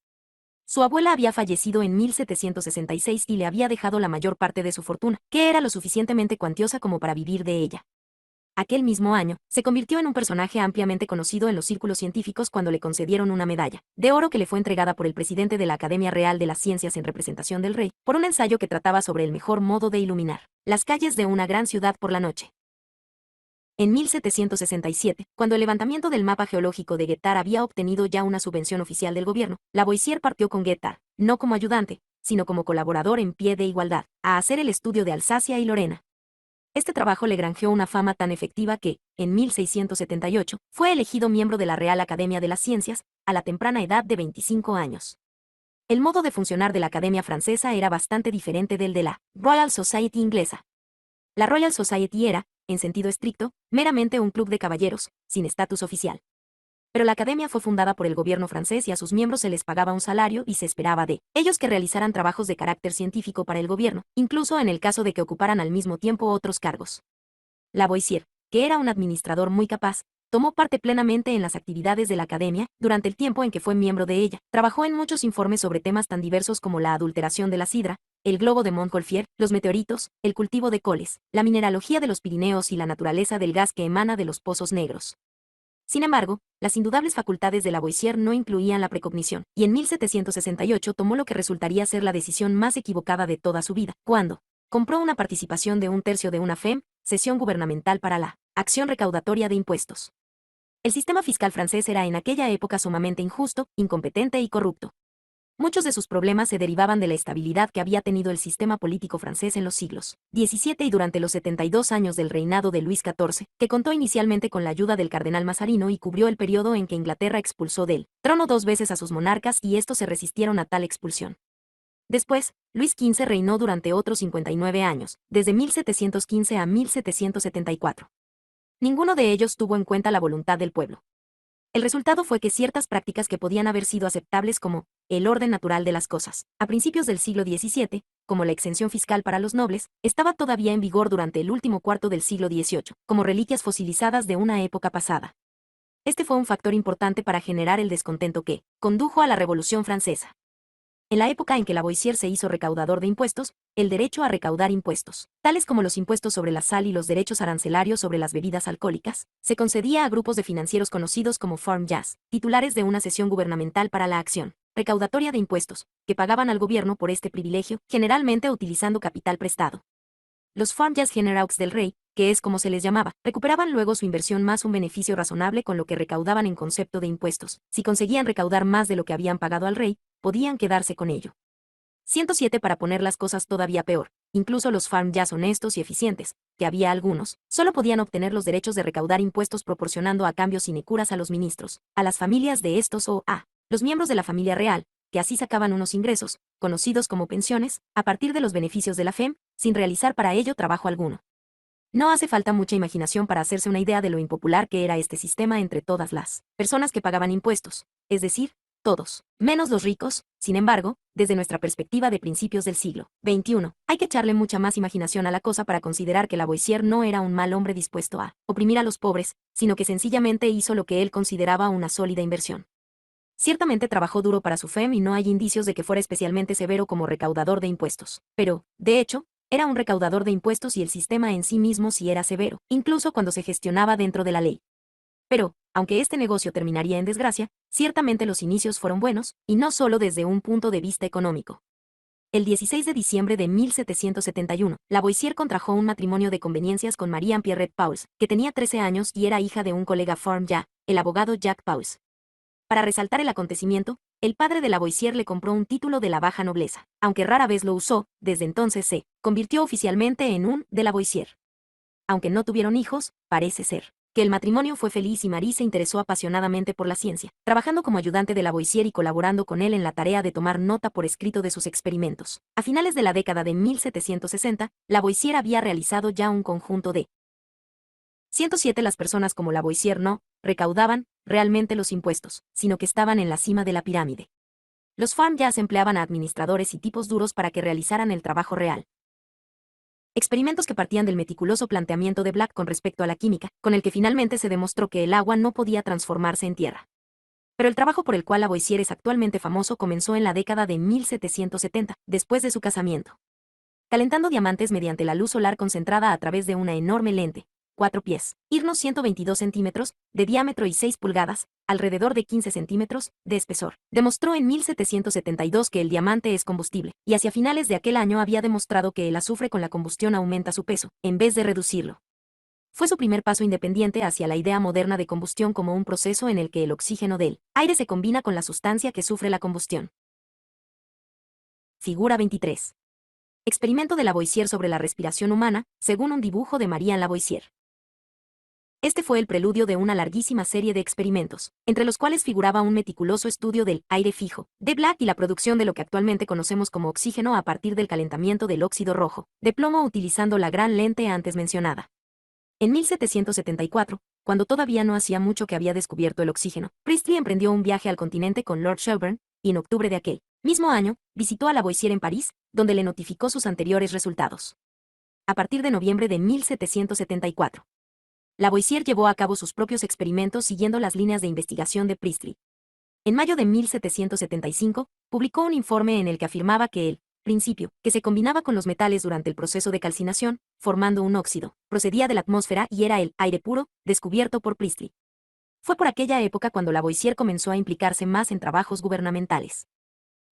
Su abuela había fallecido en 1766 y le había dejado la mayor parte de su fortuna, que era lo suficientemente cuantiosa como para vivir de ella. Aquel mismo año, se convirtió en un personaje ampliamente conocido en los círculos científicos cuando le concedieron una medalla de oro que le fue entregada por el presidente de la Academia Real de las Ciencias en representación del rey, por un ensayo que trataba sobre el mejor modo de iluminar las calles de una gran ciudad por la noche. En 1767, cuando el levantamiento del mapa geológico de Guettard había obtenido ya una subvención oficial del gobierno, Lavoisier partió con Guettard, no como ayudante, sino como colaborador en pie de igualdad, a hacer el estudio de Alsacia y Lorena. Este trabajo le granjeó una fama tan efectiva que, en 1678, fue elegido miembro de la Real Academia de las Ciencias, a la temprana edad de 25 años. El modo de funcionar de la Academia Francesa era bastante diferente del de la Royal Society inglesa. La Royal Society era, en sentido estricto, meramente un club de caballeros, sin estatus oficial. Pero la academia fue fundada por el gobierno francés y a sus miembros se les pagaba un salario y se esperaba de ellos que realizaran trabajos de carácter científico para el gobierno, incluso en el caso de que ocuparan al mismo tiempo otros cargos. Lavoisier, que era un administrador muy capaz, tomó parte plenamente en las actividades de la academia durante el tiempo en que fue miembro de ella. Trabajó en muchos informes sobre temas tan diversos como la adulteración de la sidra, el globo de Montgolfier, los meteoritos, el cultivo de coles, la mineralogía de los Pirineos y la naturaleza del gas que emana de los pozos negros. Sin embargo, las indudables facultades de Lavoisier no incluían la precognición, y en 1768 tomó lo que resultaría ser la decisión más equivocada de toda su vida, cuando compró una participación de 1/3 de una FEM, sesión gubernamental para la acción recaudatoria de impuestos. El sistema fiscal francés era en aquella época sumamente injusto, incompetente y corrupto. Muchos de sus problemas se derivaban de la estabilidad que había tenido el sistema político francés en los siglos XVII y durante los 72 años del reinado de Luis XIV, que contó inicialmente con la ayuda del cardenal Mazarino y cubrió el periodo en que Inglaterra expulsó del trono 2 veces a sus monarcas y estos se resistieron a tal expulsión. Después, Luis XV reinó durante otros 59 años, desde 1715 a 1774. Ninguno de ellos tuvo en cuenta la voluntad del pueblo. El resultado fue que ciertas prácticas que podían haber sido aceptables como el orden natural de las cosas, a principios del siglo XVII, como la exención fiscal para los nobles, estaba todavía en vigor durante el último cuarto del siglo XVIII, como reliquias fosilizadas de una época pasada. Este fue un factor importante para generar el descontento que condujo a la Revolución Francesa. En la época en que Lavoisier se hizo recaudador de impuestos, el derecho a recaudar impuestos, tales como los impuestos sobre la sal y los derechos arancelarios sobre las bebidas alcohólicas, se concedía a grupos de financieros conocidos como farm-jazz, titulares de una sesión gubernamental para la acción recaudatoria de impuestos, que pagaban al gobierno por este privilegio, generalmente utilizando capital prestado. Los farm-jazz generaux del rey que es como se les llamaba, recuperaban luego su inversión más un beneficio razonable con lo que recaudaban en concepto de impuestos. Si conseguían recaudar más de lo que habían pagado al rey, podían quedarse con ello. 107 Para poner las cosas todavía peor, incluso los farmyas honestos y eficientes, que había algunos, solo podían obtener los derechos de recaudar impuestos proporcionando a cambios sinecuras a los ministros, a las familias de estos o a los miembros de la familia real, que así sacaban unos ingresos, conocidos como pensiones, a partir de los beneficios de la FEM, sin realizar para ello trabajo alguno. No hace falta mucha imaginación para hacerse una idea de lo impopular que era este sistema entre todas las personas que pagaban impuestos, es decir, todos, menos los ricos. Sin embargo, desde nuestra perspectiva de principios del siglo XXI, hay que echarle mucha más imaginación a la cosa para considerar que Lavoisier no era un mal hombre dispuesto a oprimir a los pobres, sino que sencillamente hizo lo que él consideraba una sólida inversión. Ciertamente trabajó duro para su FEM y no hay indicios de que fuera especialmente severo como recaudador de impuestos, pero, de hecho, era un recaudador de impuestos y el sistema en sí mismo sí era severo, incluso cuando se gestionaba dentro de la ley. Pero, aunque este negocio terminaría en desgracia, ciertamente los inicios fueron buenos, y no solo desde un punto de vista económico. El 16 de diciembre de 1771, Lavoisier contrajo un matrimonio de conveniencias con Marie Pierrette Pauls, que tenía 13 años y era hija de un colega farmyard, el abogado Jacques Pauls. Para resaltar el acontecimiento, el padre de Lavoisier le compró un título de la baja nobleza. Aunque rara vez lo usó, desde entonces se convirtió oficialmente en un de Lavoisier. Aunque no tuvieron hijos, parece ser que el matrimonio fue feliz y Marie se interesó apasionadamente por la ciencia, trabajando como ayudante de Lavoisier y colaborando con él en la tarea de tomar nota por escrito de sus experimentos. A finales de la década de 1760, Lavoisier había realizado ya un conjunto de 107 Las personas como Lavoisier no recaudaban realmente los impuestos, sino que estaban en la cima de la pirámide. Los farmyards empleaban a administradores y tipos duros para que realizaran el trabajo real. Experimentos que partían del meticuloso planteamiento de Black con respecto a la química, con el que finalmente se demostró que el agua no podía transformarse en tierra. Pero el trabajo por el cual Lavoisier es actualmente famoso comenzó en la década de 1770, después de su casamiento. Calentando diamantes mediante la luz solar concentrada a través de una enorme lente, 4 pies, irnos 122 centímetros, de diámetro y 6 pulgadas, alrededor de 15 centímetros, de espesor. Demostró en 1772 que el diamante es combustible, y hacia finales de aquel año había demostrado que el azufre con la combustión aumenta su peso, en vez de reducirlo. Fue su primer paso independiente hacia la idea moderna de combustión como un proceso en el que el oxígeno del aire se combina con la sustancia que sufre la combustión. Figura 23. Experimento de Lavoisier sobre la respiración humana, según un dibujo de Marie Lavoisier. Este fue el preludio de una larguísima serie de experimentos, entre los cuales figuraba un meticuloso estudio del aire fijo de Black y la producción de lo que actualmente conocemos como oxígeno a partir del calentamiento del óxido rojo de plomo utilizando la gran lente antes mencionada. En 1774, cuando todavía no hacía mucho que había descubierto el oxígeno, Priestley emprendió un viaje al continente con Lord Shelburne, y en octubre de aquel mismo año, visitó a Lavoisier en París, donde le notificó sus anteriores resultados. A partir de noviembre de 1774, Lavoisier llevó a cabo sus propios experimentos siguiendo las líneas de investigación de Priestley. En mayo de 1775, publicó un informe en el que afirmaba que el principio, que se combinaba con los metales durante el proceso de calcinación, formando un óxido, procedía de la atmósfera y era el aire puro, descubierto por Priestley. Fue por aquella época cuando Lavoisier comenzó a implicarse más en trabajos gubernamentales.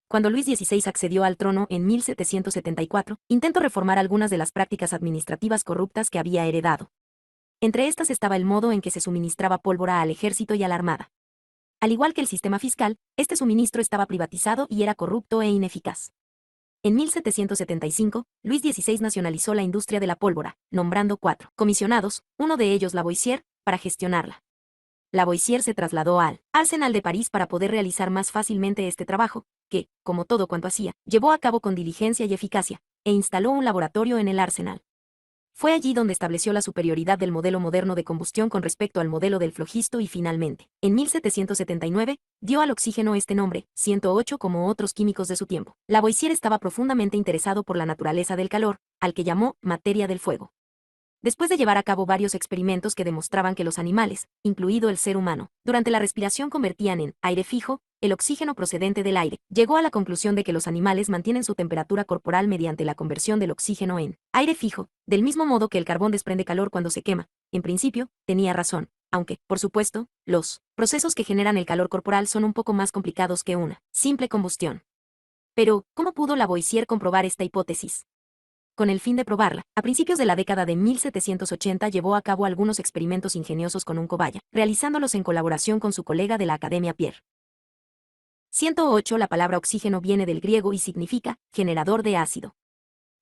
Cuando Luis XVI accedió al trono en 1774, intentó reformar algunas de las prácticas administrativas corruptas que había heredado. Entre estas estaba el modo en que se suministraba pólvora al ejército y a la armada. Al igual que el sistema fiscal, este suministro estaba privatizado y era corrupto e ineficaz. En 1775, Luis XVI nacionalizó la industria de la pólvora, nombrando 4 comisionados, uno de ellos Lavoisier, para gestionarla. Lavoisier se trasladó al Arsenal de París para poder realizar más fácilmente este trabajo, que, como todo cuanto hacía, llevó a cabo con diligencia y eficacia, e instaló un laboratorio en el Arsenal. Fue allí donde estableció la superioridad del modelo moderno de combustión con respecto al modelo del flogisto y finalmente, en 1779, dio al oxígeno este nombre, 108 como otros químicos de su tiempo. Lavoisier estaba profundamente interesado por la naturaleza del calor, al que llamó materia del fuego. Después de llevar a cabo varios experimentos que demostraban que los animales, incluido el ser humano, durante la respiración convertían en aire fijo el oxígeno procedente del aire, llegó a la conclusión de que los animales mantienen su temperatura corporal mediante la conversión del oxígeno en aire fijo, del mismo modo que el carbón desprende calor cuando se quema. En principio, tenía razón, aunque, por supuesto, los procesos que generan el calor corporal son un poco más complicados que una simple combustión. Pero, ¿cómo pudo Lavoisier comprobar esta hipótesis? con el fin de probarla. A principios de la década de 1780 llevó a cabo algunos experimentos ingeniosos con un cobaya, realizándolos en colaboración con su colega de la Academia Pierre. 108. La palabra oxígeno viene del griego y significa generador de ácido.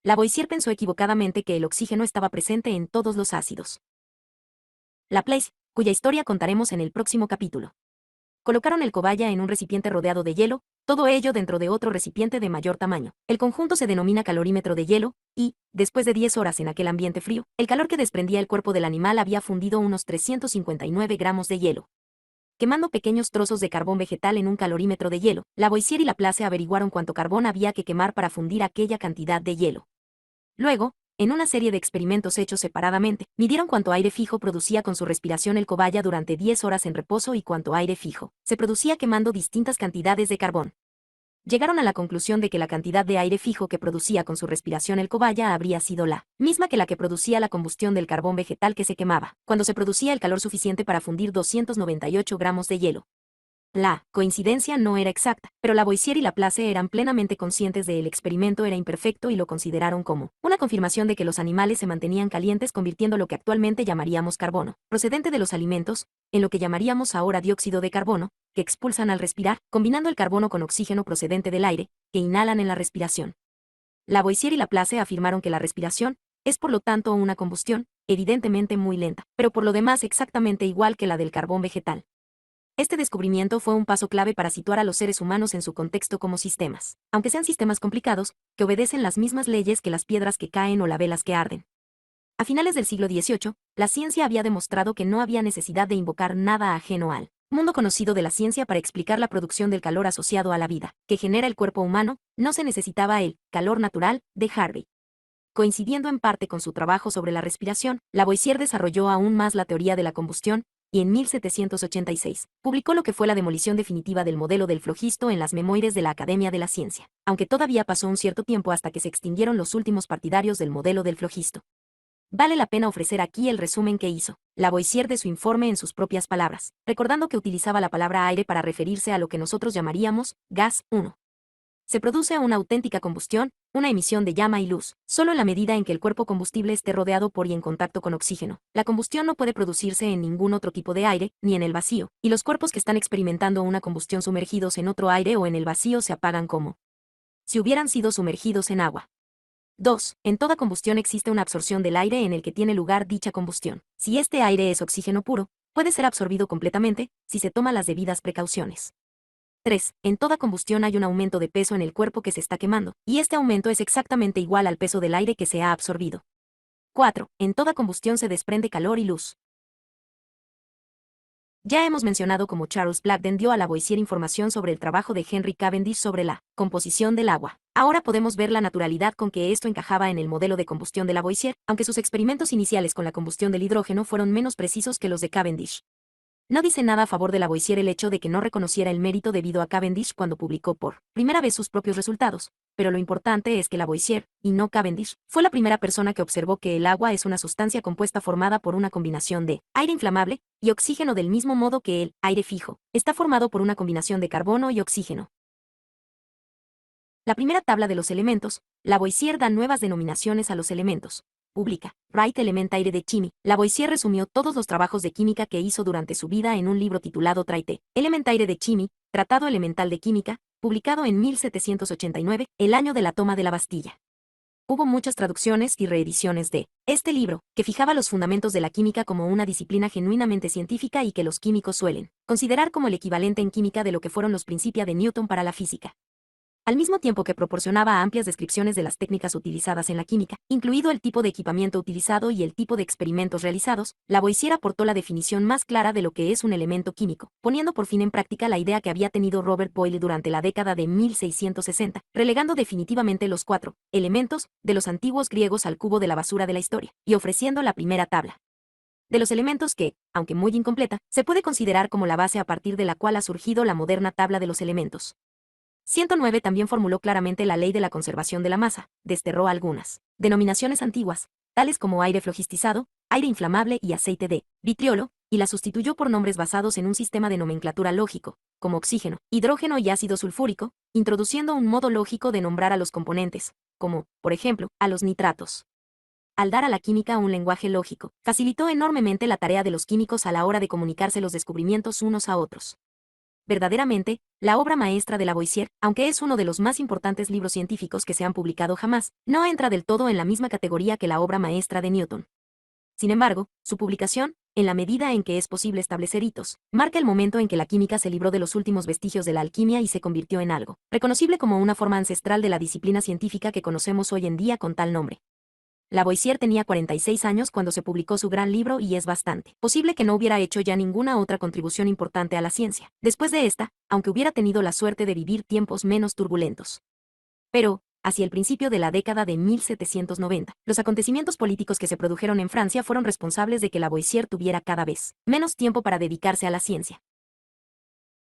Lavoisier pensó equivocadamente que el oxígeno estaba presente en todos los ácidos. Laplace, cuya historia contaremos en el próximo capítulo. Colocaron el cobaya en un recipiente rodeado de hielo, todo ello dentro de otro recipiente de mayor tamaño. El conjunto se denomina calorímetro de hielo, y, después de 10 horas en aquel ambiente frío, el calor que desprendía el cuerpo del animal había fundido unos 359 gramos de hielo. Quemando pequeños trozos de carbón vegetal en un calorímetro de hielo, Lavoisier y Laplace averiguaron cuánto carbón había que quemar para fundir aquella cantidad de hielo. Luego, en una serie de experimentos hechos separadamente, midieron cuánto aire fijo producía con su respiración el cobaya durante 10 horas en reposo y cuánto aire fijo se producía quemando distintas cantidades de carbón. Llegaron a la conclusión de que la cantidad de aire fijo que producía con su respiración el cobaya habría sido la misma que la que producía la combustión del carbón vegetal que se quemaba, cuando se producía el calor suficiente para fundir 298 gramos de hielo. La coincidencia no era exacta, pero Lavoisier y Laplace eran plenamente conscientes de que el experimento era imperfecto y lo consideraron como una confirmación de que los animales se mantenían calientes convirtiendo lo que actualmente llamaríamos carbono, procedente de los alimentos, en lo que llamaríamos ahora dióxido de carbono, que expulsan al respirar, combinando el carbono con oxígeno procedente del aire, que inhalan en la respiración. Lavoisier y Laplace afirmaron que la respiración es por lo tanto una combustión, evidentemente muy lenta, pero por lo demás exactamente igual que la del carbón vegetal. Este descubrimiento fue un paso clave para situar a los seres humanos en su contexto como sistemas, aunque sean sistemas complicados, que obedecen las mismas leyes que las piedras que caen o las velas que arden. A finales del siglo XVIII, la ciencia había demostrado que no había necesidad de invocar nada ajeno al mundo conocido de la ciencia para explicar la producción del calor asociado a la vida, que genera el cuerpo humano, no se necesitaba el calor natural de Harvey. Coincidiendo en parte con su trabajo sobre la respiración, Lavoisier desarrolló aún más la teoría de la combustión, y en 1786 publicó lo que fue la demolición definitiva del modelo del flogisto en las Memoires de la Academia de la Ciencia, aunque todavía pasó un cierto tiempo hasta que se extinguieron los últimos partidarios del modelo del flogisto. Vale la pena ofrecer aquí el resumen que hizo Lavoisier de su informe en sus propias palabras, recordando que utilizaba la palabra aire para referirse a lo que nosotros llamaríamos gas 1. Se produce una auténtica combustión, una emisión de llama y luz, solo en la medida en que el cuerpo combustible esté rodeado por y en contacto con oxígeno. La combustión no puede producirse en ningún otro tipo de aire, ni en el vacío, y los cuerpos que están experimentando una combustión sumergidos en otro aire o en el vacío se apagan como si hubieran sido sumergidos en agua. 2. En toda combustión existe una absorción del aire en el que tiene lugar dicha combustión. Si este aire es oxígeno puro, puede ser absorbido completamente, si se toman las debidas precauciones. 3. En toda combustión hay un aumento de peso en el cuerpo que se está quemando, y este aumento es exactamente igual al peso del aire que se ha absorbido. 4. En toda combustión se desprende calor y luz. Ya hemos mencionado cómo Charles Blackden dio a Lavoisier información sobre el trabajo de Henry Cavendish sobre la composición del agua. Ahora podemos ver la naturalidad con que esto encajaba en el modelo de combustión de Lavoisier, aunque sus experimentos iniciales con la combustión del hidrógeno fueron menos precisos que los de Cavendish. No dice nada a favor de Lavoisier el hecho de que no reconociera el mérito debido a Cavendish cuando publicó por primera vez sus propios resultados, pero lo importante es que Lavoisier, y no Cavendish, fue la primera persona que observó que el agua es una sustancia compuesta formada por una combinación de aire inflamable y oxígeno del mismo modo que el aire fijo está formado por una combinación de carbono y oxígeno. La primera tabla de los elementos, Lavoisier da nuevas denominaciones a los elementos. Publica Wright Elementaire de Chimie. Lavoisier resumió todos los trabajos de química que hizo durante su vida en un libro titulado Traité Elementaire de Chimie, Tratado Elemental de Química, publicado en 1789, el año de la toma de la Bastilla. Hubo muchas traducciones y reediciones de este libro, que fijaba los fundamentos de la química como una disciplina genuinamente científica y que los químicos suelen considerar como el equivalente en química de lo que fueron los principios de Newton para la física. Al mismo tiempo que proporcionaba amplias descripciones de las técnicas utilizadas en la química, incluido el tipo de equipamiento utilizado y el tipo de experimentos realizados, Lavoisier aportó la definición más clara de lo que es un elemento químico, poniendo por fin en práctica la idea que había tenido Robert Boyle durante la década de 1660, relegando definitivamente los 4 elementos de los antiguos griegos al cubo de la basura de la historia, y ofreciendo la primera tabla de los elementos que, aunque muy incompleta, se puede considerar como la base a partir de la cual ha surgido la moderna tabla de los elementos. 109 también formuló claramente la ley de la conservación de la masa, desterró algunas denominaciones antiguas, tales como aire flogistizado, aire inflamable y aceite de vitriolo, y las sustituyó por nombres basados en un sistema de nomenclatura lógico, como oxígeno, hidrógeno y ácido sulfúrico, introduciendo un modo lógico de nombrar a los componentes, como, por ejemplo, a los nitratos. Al dar a la química un lenguaje lógico, facilitó enormemente la tarea de los químicos a la hora de comunicarse los descubrimientos unos a otros. Verdaderamente, la obra maestra de Lavoisier, aunque es uno de los más importantes libros científicos que se han publicado jamás, no entra del todo en la misma categoría que la obra maestra de Newton. Sin embargo, su publicación, en la medida en que es posible establecer hitos, marca el momento en que la química se libró de los últimos vestigios de la alquimia y se convirtió en algo reconocible como una forma ancestral de la disciplina científica que conocemos hoy en día con tal nombre. Lavoisier tenía 46 años cuando se publicó su gran libro y es bastante posible que no hubiera hecho ya ninguna otra contribución importante a la ciencia, después de esta, aunque hubiera tenido la suerte de vivir tiempos menos turbulentos. Pero, hacia el principio de la década de 1790, los acontecimientos políticos que se produjeron en Francia fueron responsables de que Lavoisier tuviera cada vez menos tiempo para dedicarse a la ciencia.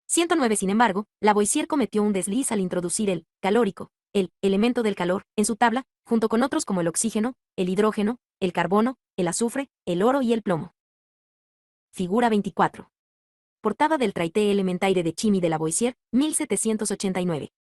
109. Sin embargo, Lavoisier cometió un desliz al introducir el calórico, el elemento del calor, en su tabla, junto con otros como el oxígeno, el hidrógeno, el carbono, el azufre, el oro y el plomo. Figura 24. Portada del Traité Elementaire de Chimie de Lavoisier, 1789.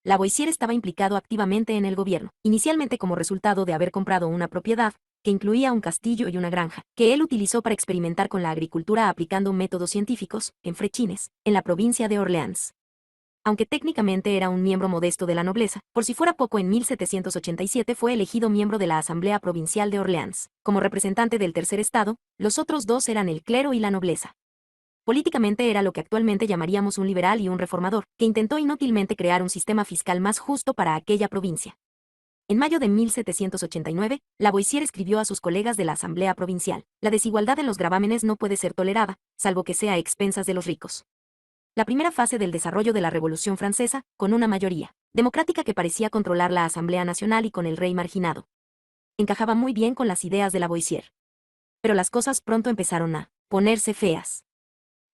Lavoisier estaba implicado activamente en el gobierno, inicialmente como resultado de haber comprado una propiedad, que incluía un castillo y una granja, que él utilizó para experimentar con la agricultura aplicando métodos científicos, en Frechines, en la provincia de Orleans. Aunque técnicamente era un miembro modesto de la nobleza, por si fuera poco en 1787 fue elegido miembro de la Asamblea Provincial de Orleans. Como representante del tercer estado, los otros dos eran el clero y la nobleza. Políticamente era lo que actualmente llamaríamos un liberal y un reformador, que intentó inútilmente crear un sistema fiscal más justo para aquella provincia. En mayo de 1789, Lavoisier escribió a sus colegas de la Asamblea Provincial: la desigualdad en los gravámenes no puede ser tolerada, salvo que sea a expensas de los ricos. La primera fase del desarrollo de la Revolución Francesa, con una mayoría democrática que parecía controlar la Asamblea Nacional y con el rey marginado, encajaba muy bien con las ideas de Lavoisier. Pero las cosas pronto empezaron a ponerse feas.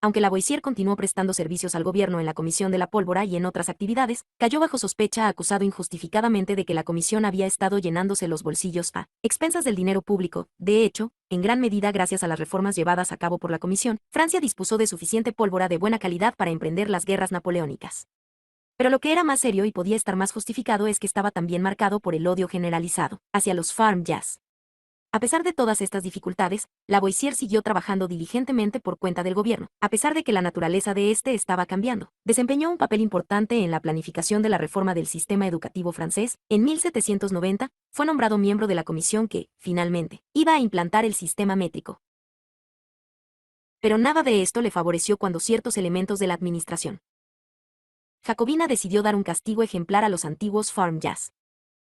Aunque Lavoisier continuó prestando servicios al gobierno en la Comisión de la Pólvora y en otras actividades, cayó bajo sospecha acusado injustificadamente de que la comisión había estado llenándose los bolsillos a expensas del dinero público. De hecho, en gran medida gracias a las reformas llevadas a cabo por la comisión, Francia dispuso de suficiente pólvora de buena calidad para emprender las guerras napoleónicas. Pero lo que era más serio y podía estar más justificado es que estaba también marcado por el odio generalizado hacia los farm-jazz. A pesar de todas estas dificultades, Lavoisier siguió trabajando diligentemente por cuenta del gobierno, a pesar de que la naturaleza de este estaba cambiando. Desempeñó un papel importante en la planificación de la reforma del sistema educativo francés. En 1790, fue nombrado miembro de la comisión que, finalmente, iba a implantar el sistema métrico. Pero nada de esto le favoreció cuando ciertos elementos de la administración jacobina decidió dar un castigo ejemplar a los antiguos farm-jazz.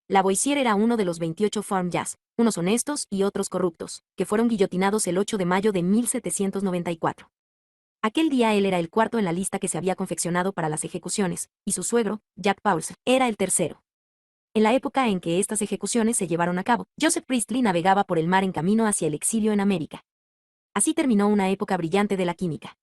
Lavoisier era uno de los 28 farm-jazz, unos honestos y otros corruptos, que fueron guillotinados el 8 de mayo de 1794. Aquel día él era el cuarto en la lista que se había confeccionado para las ejecuciones, y su suegro, Jacques Pauls, era el tercero. En la época en que estas ejecuciones se llevaron a cabo, Joseph Priestley navegaba por el mar en camino hacia el exilio en América. Así terminó una época brillante de la química.